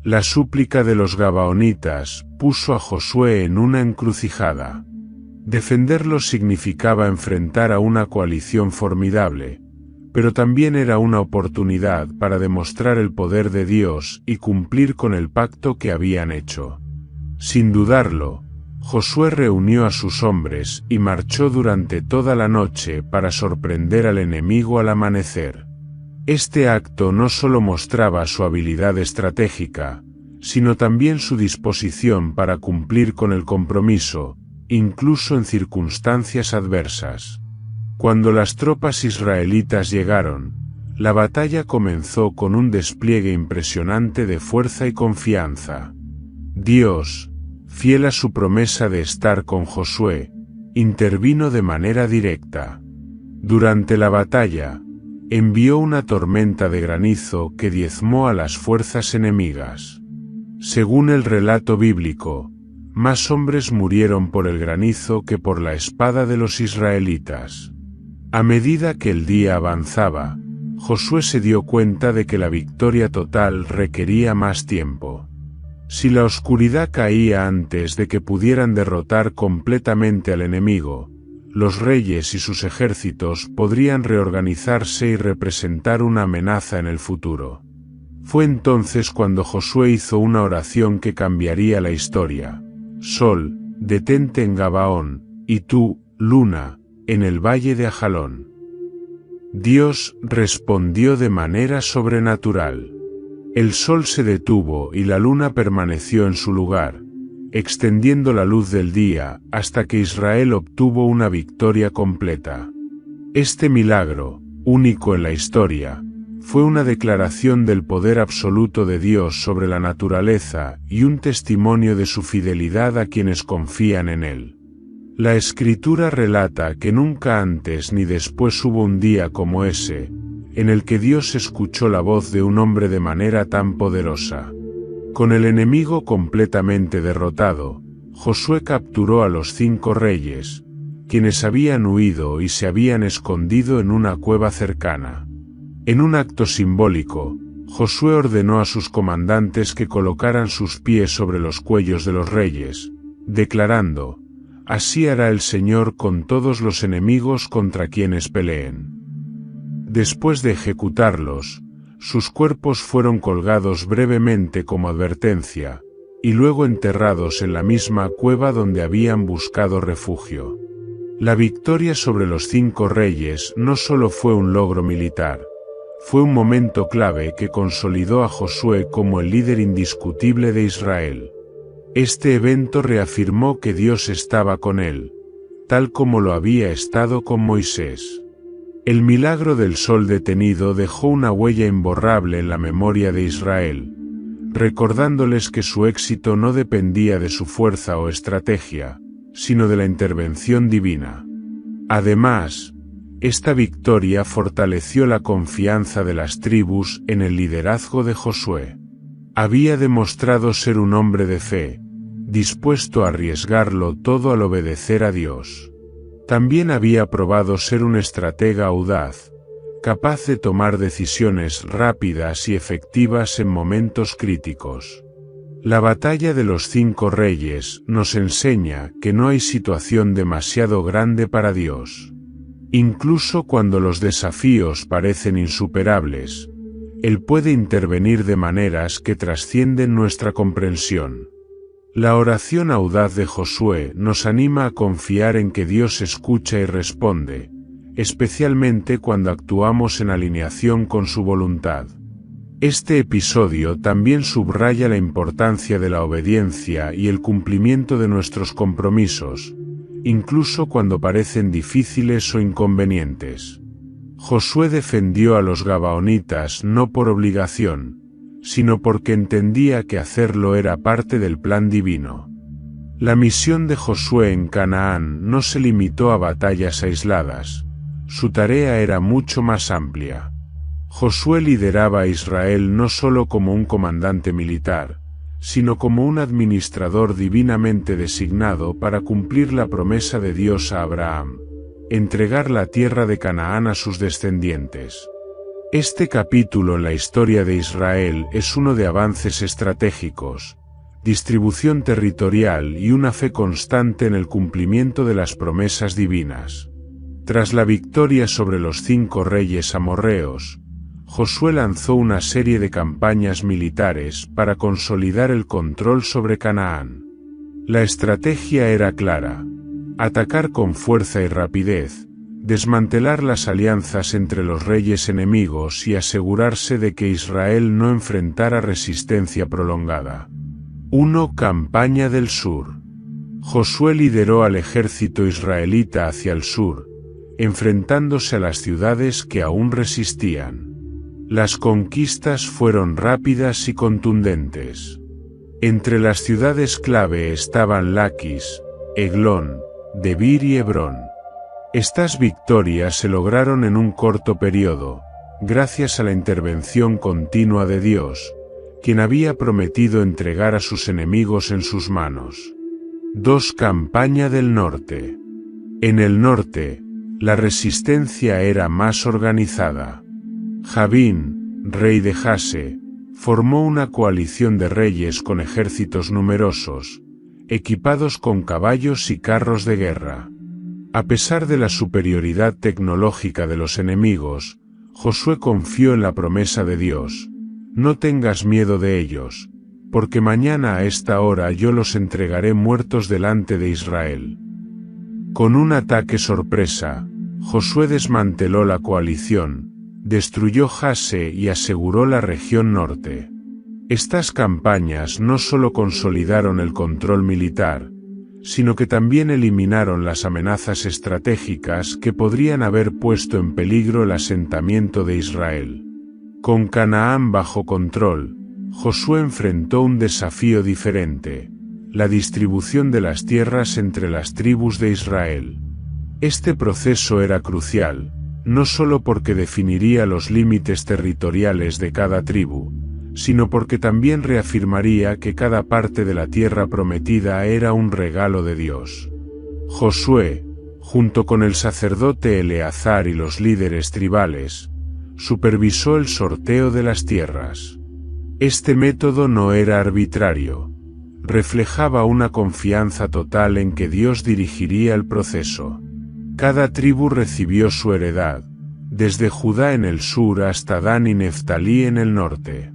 La súplica de los gabaonitas puso a Josué en una encrucijada. Defenderlos significaba enfrentar a una coalición formidable, pero también era una oportunidad para demostrar el poder de Dios y cumplir con el pacto que habían hecho. Sin dudarlo, Josué reunió a sus hombres y marchó durante toda la noche para sorprender al enemigo al amanecer. Este acto no solo mostraba su habilidad estratégica, sino también su disposición para cumplir con el compromiso, incluso en circunstancias adversas. Cuando las tropas israelitas llegaron, la batalla comenzó con un despliegue impresionante de fuerza y confianza. Dios, fiel a su promesa de estar con Josué, intervino de manera directa. Durante la batalla, envió una tormenta de granizo que diezmó a las fuerzas enemigas. Según el relato bíblico, más hombres murieron por el granizo que por la espada de los israelitas. A medida que el día avanzaba, Josué se dio cuenta de que la victoria total requería más tiempo. Si la oscuridad caía antes de que pudieran derrotar completamente al enemigo, los reyes y sus ejércitos podrían reorganizarse y representar una amenaza en el futuro. Fue entonces cuando Josué hizo una oración que cambiaría la historia. Sol, detente en Gabaón, y tú, luna, en el valle de Ajalón. Dios respondió de manera sobrenatural. El sol se detuvo y la luna permaneció en su lugar, extendiendo la luz del día hasta que Israel obtuvo una victoria completa. Este milagro, único en la historia, fue una declaración del poder absoluto de Dios sobre la naturaleza y un testimonio de su fidelidad a quienes confían en Él. La Escritura relata que nunca antes ni después hubo un día como ese, en el que Dios escuchó la voz de un hombre de manera tan poderosa. Con el enemigo completamente derrotado, Josué capturó a los 5 reyes, quienes habían huido y se habían escondido en una cueva cercana. En un acto simbólico, Josué ordenó a sus comandantes que colocaran sus pies sobre los cuellos de los reyes, declarando: así hará el Señor con todos los enemigos contra quienes peleen. Después de ejecutarlos, sus cuerpos fueron colgados brevemente como advertencia, y luego enterrados en la misma cueva donde habían buscado refugio. La victoria sobre los 5 reyes no solo fue un logro militar, fue un momento clave que consolidó a Josué como el líder indiscutible de Israel. Este evento reafirmó que Dios estaba con él, tal como lo había estado con Moisés. El milagro del sol detenido dejó una huella imborrable en la memoria de Israel, recordándoles que su éxito no dependía de su fuerza o estrategia, sino de la intervención divina. Además, esta victoria fortaleció la confianza de las tribus en el liderazgo de Josué. Había demostrado ser un hombre de fe, dispuesto a arriesgarlo todo al obedecer a Dios. También había probado ser un estratega audaz, capaz de tomar decisiones rápidas y efectivas en momentos críticos. La batalla de los 5 reyes nos enseña que no hay situación demasiado grande para Dios. Incluso cuando los desafíos parecen insuperables, Él puede intervenir de maneras que trascienden nuestra comprensión. La oración audaz de Josué nos anima a confiar en que Dios escucha y responde, especialmente cuando actuamos en alineación con su voluntad. Este episodio también subraya la importancia de la obediencia y el cumplimiento de nuestros compromisos, incluso cuando parecen difíciles o inconvenientes. Josué defendió a los gabaonitas no por obligación, sino porque entendía que hacerlo era parte del plan divino. La misión de Josué en Canaán no se limitó a batallas aisladas, su tarea era mucho más amplia. Josué lideraba a Israel no solo como un comandante militar, sino como un administrador divinamente designado para cumplir la promesa de Dios a Abraham, entregar la tierra de Canaán a sus descendientes. Este capítulo en la historia de Israel es uno de avances estratégicos, distribución territorial y una fe constante en el cumplimiento de las promesas divinas. Tras la victoria sobre los 5 reyes amorreos, Josué lanzó una serie de campañas militares para consolidar el control sobre Canaán. La estrategia era clara: atacar con fuerza y rapidez, desmantelar las alianzas entre los reyes enemigos y asegurarse de que Israel no enfrentara resistencia prolongada. 1. Campaña del Sur. Josué lideró al ejército israelita hacia el sur, enfrentándose a las ciudades que aún resistían. Las conquistas fueron rápidas y contundentes. Entre las ciudades clave estaban Laquis, Eglón, Debir y Hebrón. Estas victorias se lograron en un corto periodo, gracias a la intervención continua de Dios, quien había prometido entregar a sus enemigos en sus manos. 2. Campaña del Norte. En el norte, la resistencia era más organizada. Javín, rey de Jase, formó una coalición de reyes con ejércitos numerosos, equipados con caballos y carros de guerra. A pesar de la superioridad tecnológica de los enemigos, Josué confió en la promesa de Dios: no tengas miedo de ellos, porque mañana a esta hora yo los entregaré muertos delante de Israel. Con un ataque sorpresa, Josué desmanteló la coalición, destruyó Jase y aseguró la región norte. Estas campañas no solo consolidaron el control militar, sino que también eliminaron las amenazas estratégicas que podrían haber puesto en peligro el asentamiento de Israel. Con Canaán bajo control, Josué enfrentó un desafío diferente: la distribución de las tierras entre las tribus de Israel. Este proceso era crucial, no solo porque definiría los límites territoriales de cada tribu, sino porque también reafirmaría que cada parte de la tierra prometida era un regalo de Dios. Josué, junto con el sacerdote Eleazar y los líderes tribales, supervisó el sorteo de las tierras. Este método no era arbitrario, reflejaba una confianza total en que Dios dirigiría el proceso. Cada tribu recibió su heredad, desde Judá en el sur hasta Dan y Neftalí en el norte.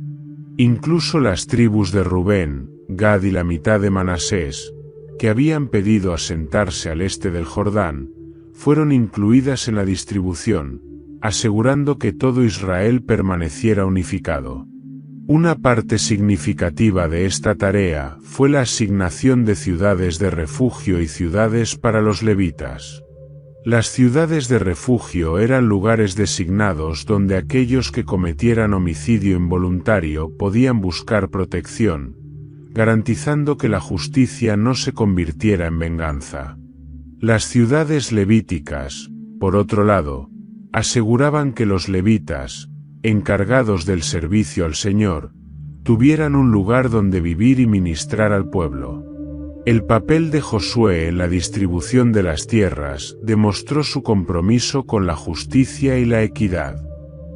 Incluso las tribus de Rubén, Gad y la mitad de Manasés, que habían pedido asentarse al este del Jordán, fueron incluidas en la distribución, asegurando que todo Israel permaneciera unificado. Una parte significativa de esta tarea fue la asignación de ciudades de refugio y ciudades para los levitas. Las ciudades de refugio eran lugares designados donde aquellos que cometieran homicidio involuntario podían buscar protección, garantizando que la justicia no se convirtiera en venganza. Las ciudades levíticas, por otro lado, aseguraban que los levitas, encargados del servicio al Señor, tuvieran un lugar donde vivir y ministrar al pueblo. El papel de Josué en la distribución de las tierras demostró su compromiso con la justicia y la equidad.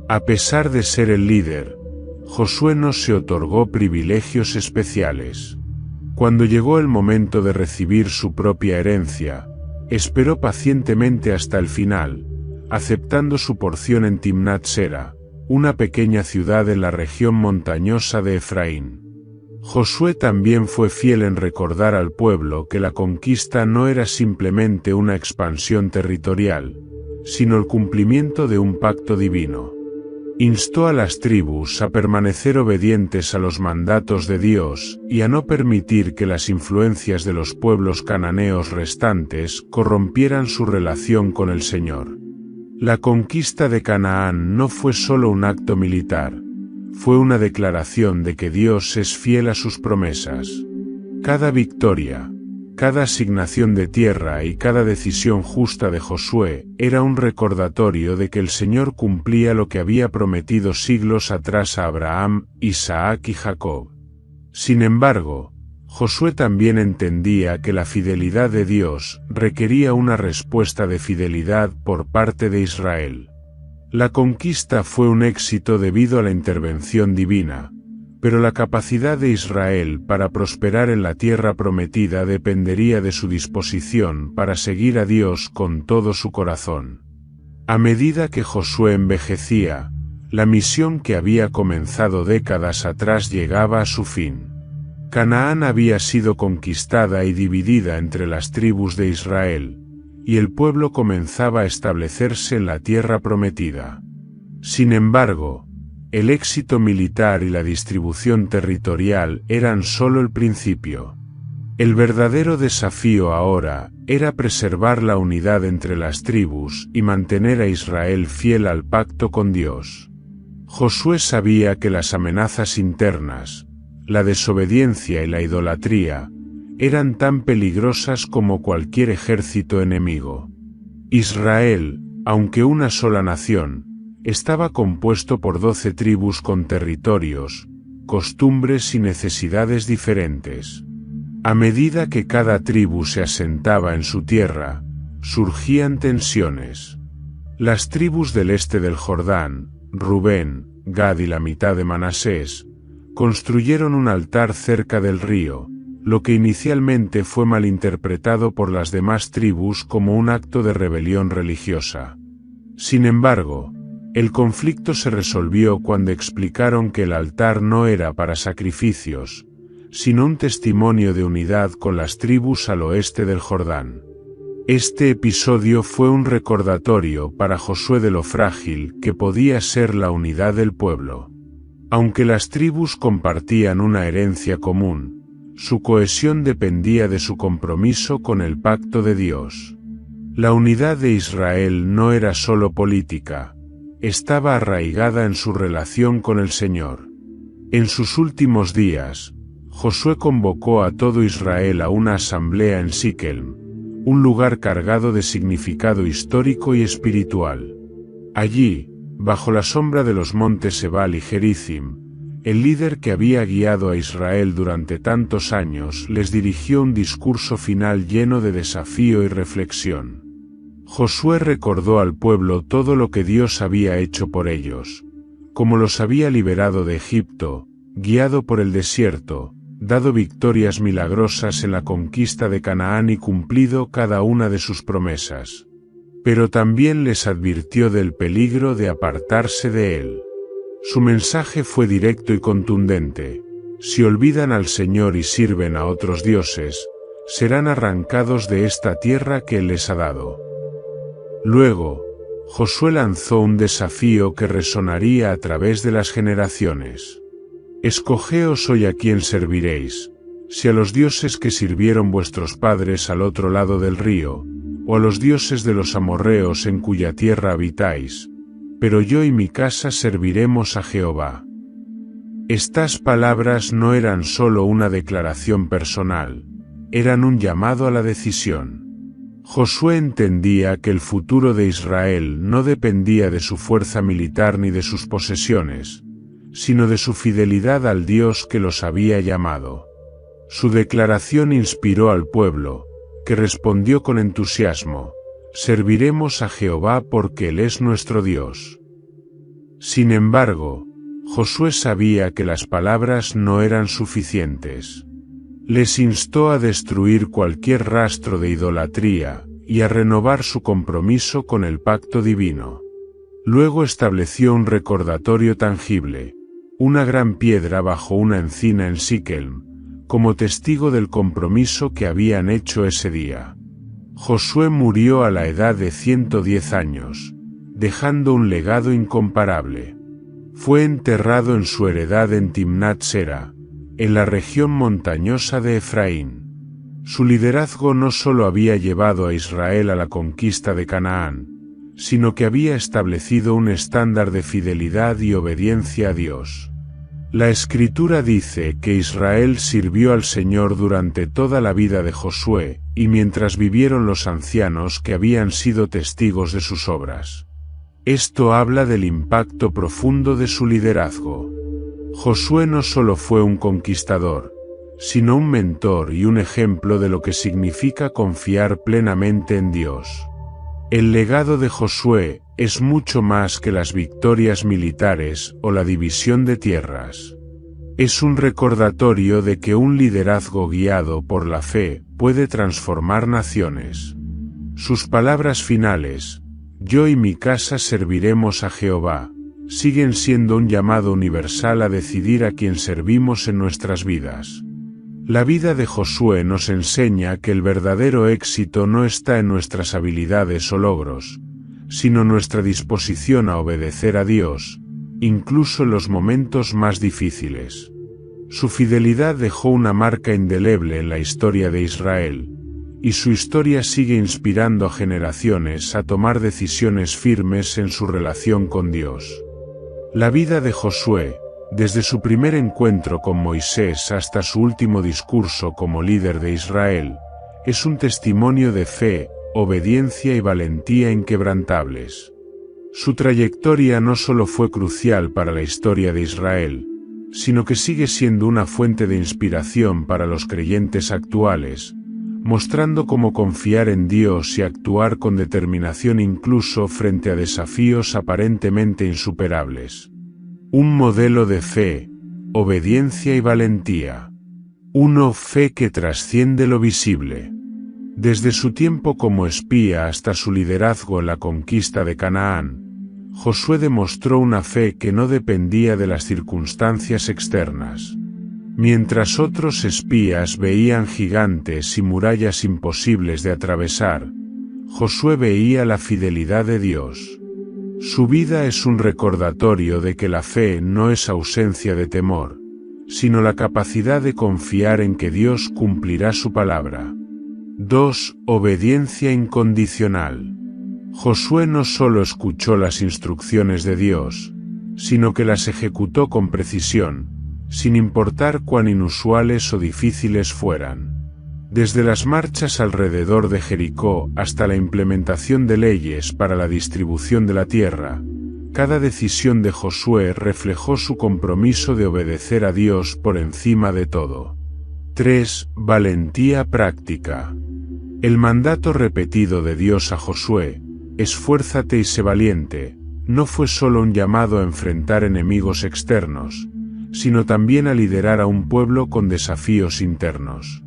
A pesar de ser el líder, Josué no se otorgó privilegios especiales. Cuando llegó el momento de recibir su propia herencia, esperó pacientemente hasta el final, aceptando su porción en Timnat Sera, una pequeña ciudad en la región montañosa de Efraín. Josué también fue fiel en recordar al pueblo que la conquista no era simplemente una expansión territorial, sino el cumplimiento de un pacto divino. Instó a las tribus a permanecer obedientes a los mandatos de Dios y a no permitir que las influencias de los pueblos cananeos restantes corrompieran su relación con el Señor. La conquista de Canaán no fue solo un acto militar, fue una declaración de que Dios es fiel a sus promesas. Cada victoria, cada asignación de tierra y cada decisión justa de Josué era un recordatorio de que el Señor cumplía lo que había prometido siglos atrás a Abraham, Isaac y Jacob. Sin embargo, Josué también entendía que la fidelidad de Dios requería una respuesta de fidelidad por parte de Israel. La conquista fue un éxito debido a la intervención divina, pero la capacidad de Israel para prosperar en la tierra prometida dependería de su disposición para seguir a Dios con todo su corazón. A medida que Josué envejecía, la misión que había comenzado décadas atrás llegaba a su fin. Canaán había sido conquistada y dividida entre las tribus de Israel, y el pueblo comenzaba a establecerse en la tierra prometida. Sin embargo, el éxito militar y la distribución territorial eran solo el principio. El verdadero desafío ahora era preservar la unidad entre las tribus y mantener a Israel fiel al pacto con Dios. Josué sabía que las amenazas internas, la desobediencia y la idolatría, eran tan peligrosas como cualquier ejército enemigo. Israel, aunque una sola nación, estaba compuesto por 12 tribus con territorios, costumbres y necesidades diferentes. A medida que cada tribu se asentaba en su tierra, surgían tensiones. Las tribus del este del Jordán, Rubén, Gad y la mitad de Manasés, construyeron un altar cerca del río, lo que inicialmente fue malinterpretado por las demás tribus como un acto de rebelión religiosa. Sin embargo, el conflicto se resolvió cuando explicaron que el altar no era para sacrificios, sino un testimonio de unidad con las tribus al oeste del Jordán. Este episodio fue un recordatorio para Josué de lo frágil que podía ser la unidad del pueblo. Aunque las tribus compartían una herencia común, su cohesión dependía de su compromiso con el pacto de Dios. La unidad de Israel no era solo política, estaba arraigada en su relación con el Señor. En sus últimos días, Josué convocó a todo Israel a una asamblea en Siquem, un lugar cargado de significado histórico y espiritual. Allí, bajo la sombra de los montes Ebal y Gerizim, el líder que había guiado a Israel durante tantos años les dirigió un discurso final lleno de desafío y reflexión. Josué recordó al pueblo todo lo que Dios había hecho por ellos, como los había liberado de Egipto, guiado por el desierto, dado victorias milagrosas en la conquista de Canaán y cumplido cada una de sus promesas. Pero también les advirtió del peligro de apartarse de él. Su mensaje fue directo y contundente: si olvidan al Señor y sirven a otros dioses, serán arrancados de esta tierra que Él les ha dado. Luego, Josué lanzó un desafío que resonaría a través de las generaciones. Escogeos hoy a quién serviréis, si a los dioses que sirvieron vuestros padres al otro lado del río, o a los dioses de los amorreos en cuya tierra habitáis, pero yo y mi casa serviremos a Jehová. Estas palabras no eran solo una declaración personal, eran un llamado a la decisión. Josué entendía que el futuro de Israel no dependía de su fuerza militar ni de sus posesiones, sino de su fidelidad al Dios que los había llamado. Su declaración inspiró al pueblo, que respondió con entusiasmo: serviremos a Jehová porque Él es nuestro Dios. Sin embargo, Josué sabía que las palabras no eran suficientes. Les instó a destruir cualquier rastro de idolatría y a renovar su compromiso con el pacto divino. Luego estableció un recordatorio tangible, una gran piedra bajo una encina en Siquem, como testigo del compromiso que habían hecho ese día. Josué murió a la edad de 110 años, dejando un legado incomparable. Fue enterrado en su heredad en Timnat Sera, en la región montañosa de Efraín. Su liderazgo no solo había llevado a Israel a la conquista de Canaán, sino que había establecido un estándar de fidelidad y obediencia a Dios. La Escritura dice que Israel sirvió al Señor durante toda la vida de Josué, y mientras vivieron los ancianos que habían sido testigos de sus obras. Esto habla del impacto profundo de su liderazgo. Josué no solo fue un conquistador, sino un mentor y un ejemplo de lo que significa confiar plenamente en Dios. El legado de Josué es mucho más que las victorias militares o la división de tierras. Es un recordatorio de que un liderazgo guiado por la fe puede transformar naciones. Sus palabras finales, "Yo y mi casa serviremos a Jehová", siguen siendo un llamado universal a decidir a quién servimos en nuestras vidas. La vida de Josué nos enseña que el verdadero éxito no está en nuestras habilidades o logros, sino nuestra disposición a obedecer a Dios, incluso en los momentos más difíciles. Su fidelidad dejó una marca indeleble en la historia de Israel, y su historia sigue inspirando a generaciones a tomar decisiones firmes en su relación con Dios. La vida de Josué, desde su primer encuentro con Moisés hasta su último discurso como líder de Israel, es un testimonio de fe, obediencia y valentía inquebrantables. Su trayectoria no solo fue crucial para la historia de Israel, sino que sigue siendo una fuente de inspiración para los creyentes actuales, mostrando cómo confiar en Dios y actuar con determinación incluso frente a desafíos aparentemente insuperables. Un modelo de fe, obediencia y valentía. Una fe que trasciende lo visible. Desde su tiempo como espía hasta su liderazgo en la conquista de Canaán, Josué demostró una fe que no dependía de las circunstancias externas. Mientras otros espías veían gigantes y murallas imposibles de atravesar, Josué veía la fidelidad de Dios. Su vida es un recordatorio de que la fe no es ausencia de temor, sino la capacidad de confiar en que Dios cumplirá su palabra. 2. Obediencia incondicional. Josué no solo escuchó las instrucciones de Dios, sino que las ejecutó con precisión, sin importar cuán inusuales o difíciles fueran. Desde las marchas alrededor de Jericó hasta la implementación de leyes para la distribución de la tierra, cada decisión de Josué reflejó su compromiso de obedecer a Dios por encima de todo. 3. Valentía práctica. El mandato repetido de Dios a Josué, "Esfuérzate y sé valiente", no fue solo un llamado a enfrentar enemigos externos, sino también a liderar a un pueblo con desafíos internos.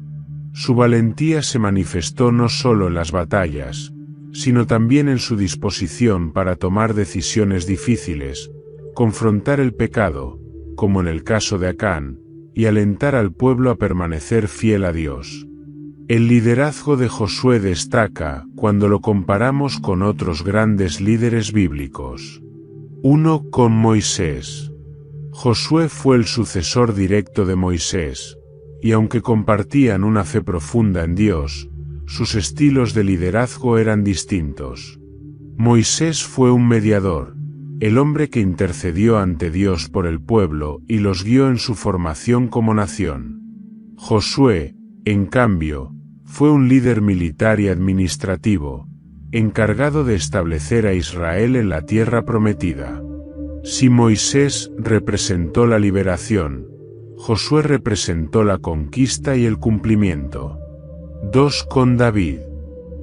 Su valentía se manifestó no solo en las batallas, sino también en su disposición para tomar decisiones difíciles, confrontar el pecado, como en el caso de Acán, y alentar al pueblo a permanecer fiel a Dios. El liderazgo de Josué destaca cuando lo comparamos con otros grandes líderes bíblicos. 1. Con Moisés. Josué fue el sucesor directo de Moisés, y aunque compartían una fe profunda en Dios, sus estilos de liderazgo eran distintos. Moisés fue un mediador, el hombre que intercedió ante Dios por el pueblo y los guió en su formación como nación. Josué, en cambio, fue un líder militar y administrativo, encargado de establecer a Israel en la tierra prometida. Si Moisés representó la liberación, Josué representó la conquista y el cumplimiento. 2. Con David.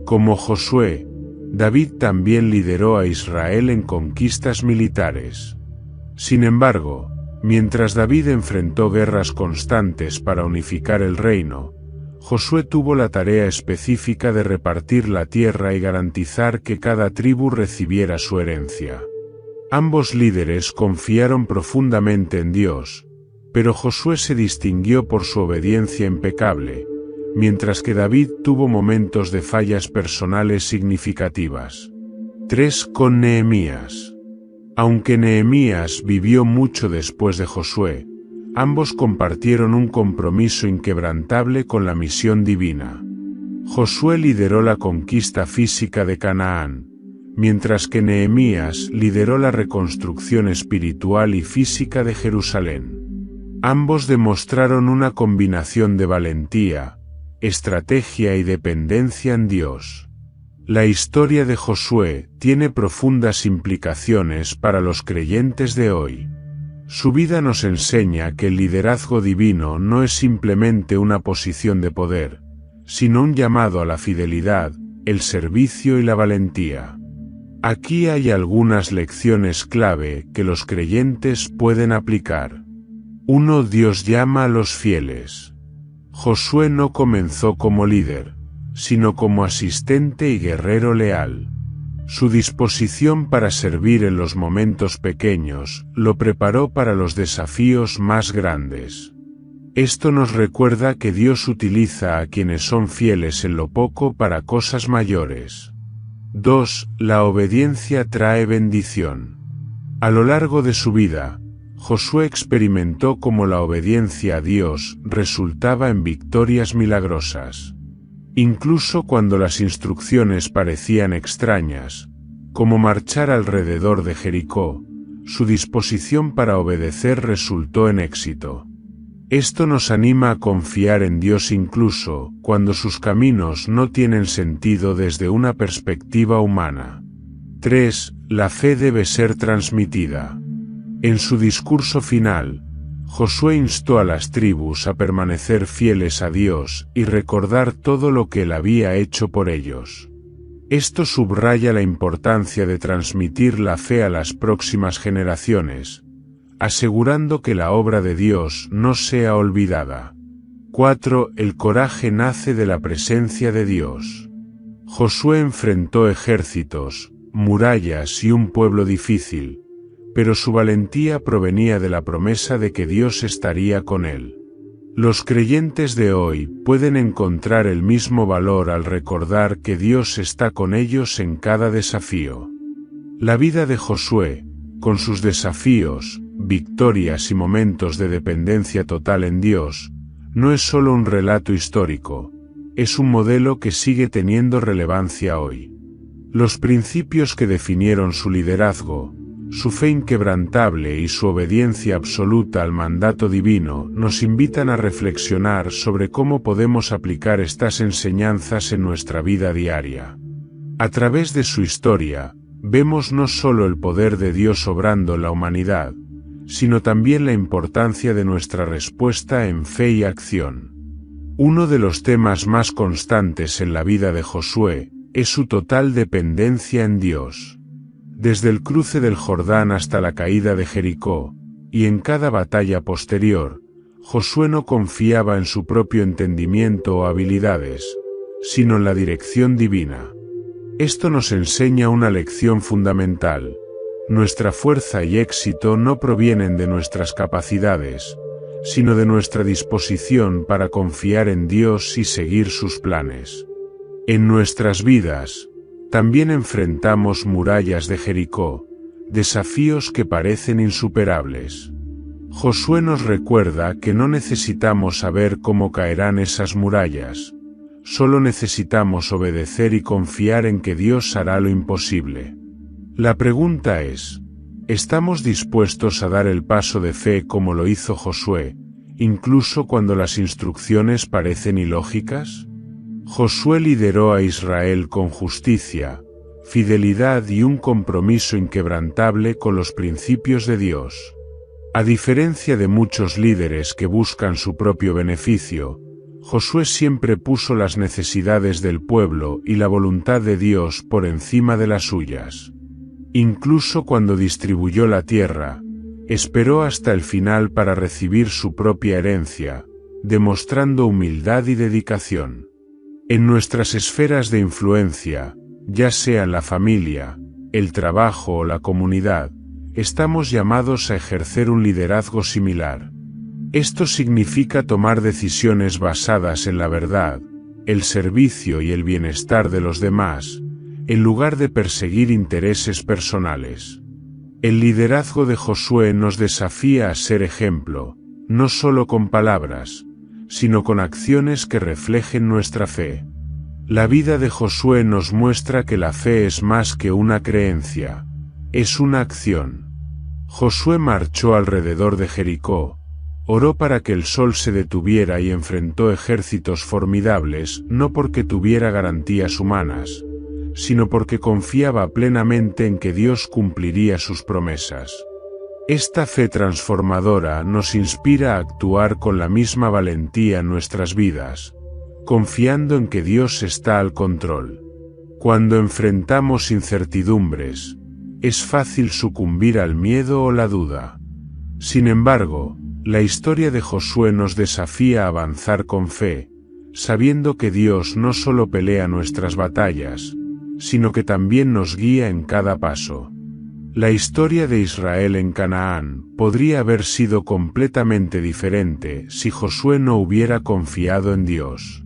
Como Josué, David también lideró a Israel en conquistas militares. Sin embargo, mientras David enfrentó guerras constantes para unificar el reino, Josué tuvo la tarea específica de repartir la tierra y garantizar que cada tribu recibiera su herencia. Ambos líderes confiaron profundamente en Dios, pero Josué se distinguió por su obediencia impecable, mientras que David tuvo momentos de fallas personales significativas. 3. Con Nehemías. Aunque Nehemías vivió mucho después de Josué, ambos compartieron un compromiso inquebrantable con la misión divina. Josué lideró la conquista física de Canaán, mientras que Nehemías lideró la reconstrucción espiritual y física de Jerusalén. Ambos demostraron una combinación de valentía, estrategia y dependencia en Dios. La historia de Josué tiene profundas implicaciones para los creyentes de hoy. Su vida nos enseña que el liderazgo divino no es simplemente una posición de poder, sino un llamado a la fidelidad, el servicio y la valentía. Aquí hay algunas lecciones clave que los creyentes pueden aplicar. 1. Dios llama a los fieles. Josué no comenzó como líder, sino como asistente y guerrero leal. Su disposición para servir en los momentos pequeños lo preparó para los desafíos más grandes. Esto nos recuerda que Dios utiliza a quienes son fieles en lo poco para cosas mayores. 2. La obediencia trae bendición. A lo largo de su vida, Josué experimentó cómo la obediencia a Dios resultaba en victorias milagrosas. Incluso cuando las instrucciones parecían extrañas, como marchar alrededor de Jericó, su disposición para obedecer resultó en éxito. Esto nos anima a confiar en Dios incluso cuando sus caminos no tienen sentido desde una perspectiva humana. 3. La fe debe ser transmitida. En su discurso final, Josué instó a las tribus a permanecer fieles a Dios y recordar todo lo que Él había hecho por ellos. Esto subraya la importancia de transmitir la fe a las próximas generaciones, asegurando que la obra de Dios no sea olvidada. 4. El coraje nace de la presencia de Dios. Josué enfrentó ejércitos, murallas y un pueblo difícil, pero su valentía provenía de la promesa de que Dios estaría con él. Los creyentes de hoy pueden encontrar el mismo valor al recordar que Dios está con ellos en cada desafío. La vida de Josué, con sus desafíos, victorias y momentos de dependencia total en Dios, no es solo un relato histórico, es un modelo que sigue teniendo relevancia hoy. Los principios que definieron su liderazgo, su fe inquebrantable y su obediencia absoluta al mandato divino nos invitan a reflexionar sobre cómo podemos aplicar estas enseñanzas en nuestra vida diaria. A través de su historia, vemos no solo el poder de Dios obrando en la humanidad, sino también la importancia de nuestra respuesta en fe y acción. Uno de los temas más constantes en la vida de Josué es su total dependencia en Dios. Desde el cruce del Jordán hasta la caída de Jericó, y en cada batalla posterior, Josué no confiaba en su propio entendimiento o habilidades, sino en la dirección divina. Esto nos enseña una lección fundamental. Nuestra fuerza y éxito no provienen de nuestras capacidades, sino de nuestra disposición para confiar en Dios y seguir sus planes. En nuestras vidas, también enfrentamos murallas de Jericó, desafíos que parecen insuperables. Josué nos recuerda que no necesitamos saber cómo caerán esas murallas, solo necesitamos obedecer y confiar en que Dios hará lo imposible. La pregunta es, ¿estamos dispuestos a dar el paso de fe como lo hizo Josué, incluso cuando las instrucciones parecen ilógicas? Josué lideró a Israel con justicia, fidelidad y un compromiso inquebrantable con los principios de Dios. A diferencia de muchos líderes que buscan su propio beneficio, Josué siempre puso las necesidades del pueblo y la voluntad de Dios por encima de las suyas. Incluso cuando distribuyó la tierra, esperó hasta el final para recibir su propia herencia, demostrando humildad y dedicación. En nuestras esferas de influencia, ya sea en la familia, el trabajo o la comunidad, estamos llamados a ejercer un liderazgo similar. Esto significa tomar decisiones basadas en la verdad, el servicio y el bienestar de los demás, en lugar de perseguir intereses personales. El liderazgo de Josué nos desafía a ser ejemplo, no solo con palabras, sino con acciones que reflejen nuestra fe. La vida de Josué nos muestra que la fe es más que una creencia, es una acción. Josué marchó alrededor de Jericó, oró para que el sol se detuviera y enfrentó ejércitos formidables, no porque tuviera garantías humanas, sino porque confiaba plenamente en que Dios cumpliría sus promesas. Esta fe transformadora nos inspira a actuar con la misma valentía en nuestras vidas, confiando en que Dios está al control. Cuando enfrentamos incertidumbres, es fácil sucumbir al miedo o la duda. Sin embargo, la historia de Josué nos desafía a avanzar con fe, sabiendo que Dios no solo pelea nuestras batallas, sino que también nos guía en cada paso. La historia de Israel en Canaán podría haber sido completamente diferente si Josué no hubiera confiado en Dios.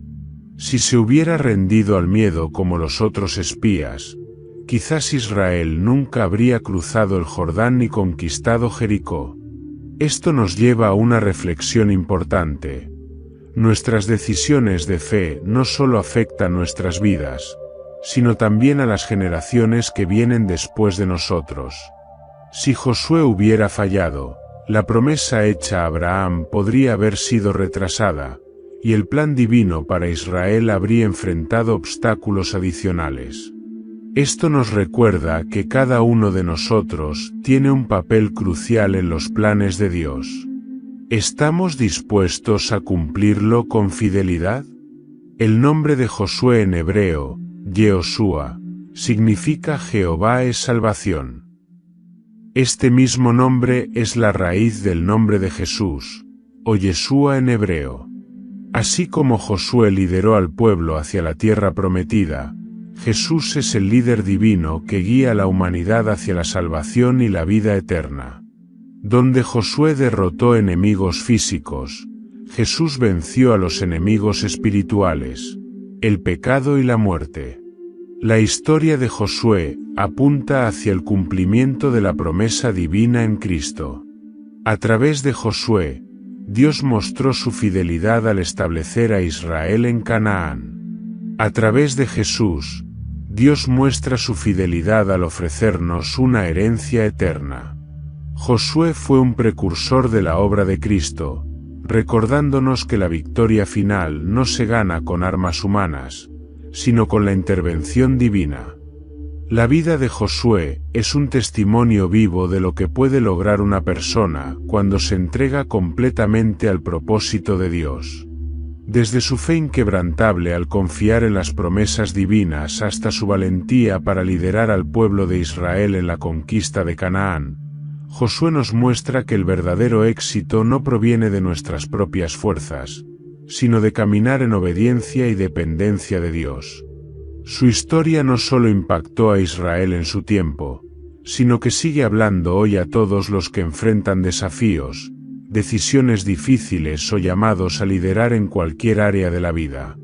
Si se hubiera rendido al miedo como los otros espías, quizás Israel nunca habría cruzado el Jordán ni conquistado Jericó. Esto nos lleva a una reflexión importante. Nuestras decisiones de fe no solo afectan nuestras vidas, sino también a las generaciones que vienen después de nosotros. Si Josué hubiera fallado, la promesa hecha a Abraham podría haber sido retrasada, y el plan divino para Israel habría enfrentado obstáculos adicionales. Esto nos recuerda que cada uno de nosotros tiene un papel crucial en los planes de Dios. ¿Estamos dispuestos a cumplirlo con fidelidad? El nombre de Josué en hebreo, Yehoshua, significa Jehová es salvación. Este mismo nombre es la raíz del nombre de Jesús, o Yeshua en hebreo. Así como Josué lideró al pueblo hacia la tierra prometida, Jesús es el líder divino que guía a la humanidad hacia la salvación y la vida eterna. Donde Josué derrotó enemigos físicos, Jesús venció a los enemigos espirituales, el pecado y la muerte. La historia de Josué apunta hacia el cumplimiento de la promesa divina en Cristo. A través de Josué, Dios mostró su fidelidad al establecer a Israel en Canaán. A través de Jesús, Dios muestra su fidelidad al ofrecernos una herencia eterna. Josué fue un precursor de la obra de Cristo, recordándonos que la victoria final no se gana con armas humanas, sino con la intervención divina. La vida de Josué es un testimonio vivo de lo que puede lograr una persona cuando se entrega completamente al propósito de Dios. Desde su fe inquebrantable al confiar en las promesas divinas hasta su valentía para liderar al pueblo de Israel en la conquista de Canaán, Josué nos muestra que el verdadero éxito no proviene de nuestras propias fuerzas, sino de caminar en obediencia y dependencia de Dios. Su historia no solo impactó a Israel en su tiempo, sino que sigue hablando hoy a todos los que enfrentan desafíos, decisiones difíciles o llamados a liderar en cualquier área de la vida.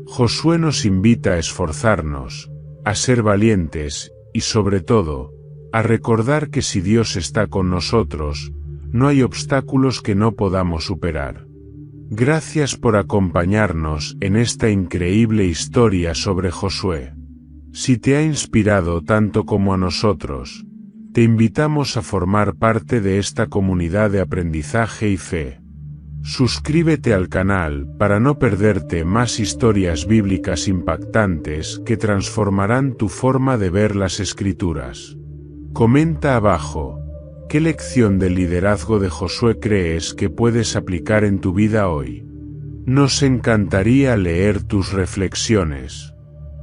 Josué nos invita a esforzarnos, a ser valientes y, sobre todo, a recordar que si Dios está con nosotros, no hay obstáculos que no podamos superar. Gracias por acompañarnos en esta increíble historia sobre Josué. Si te ha inspirado tanto como a nosotros, te invitamos a formar parte de esta comunidad de aprendizaje y fe. Suscríbete al canal para no perderte más historias bíblicas impactantes que transformarán tu forma de ver las Escrituras. Comenta abajo, ¿qué lección del liderazgo de Josué crees que puedes aplicar en tu vida hoy? Nos encantaría leer tus reflexiones.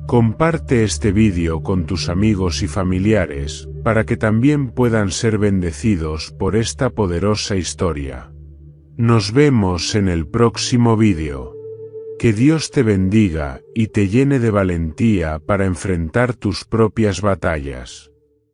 Comparte este vídeo con tus amigos y familiares, para que también puedan ser bendecidos por esta poderosa historia. Nos vemos en el próximo vídeo. Que Dios te bendiga y te llene de valentía para enfrentar tus propias batallas.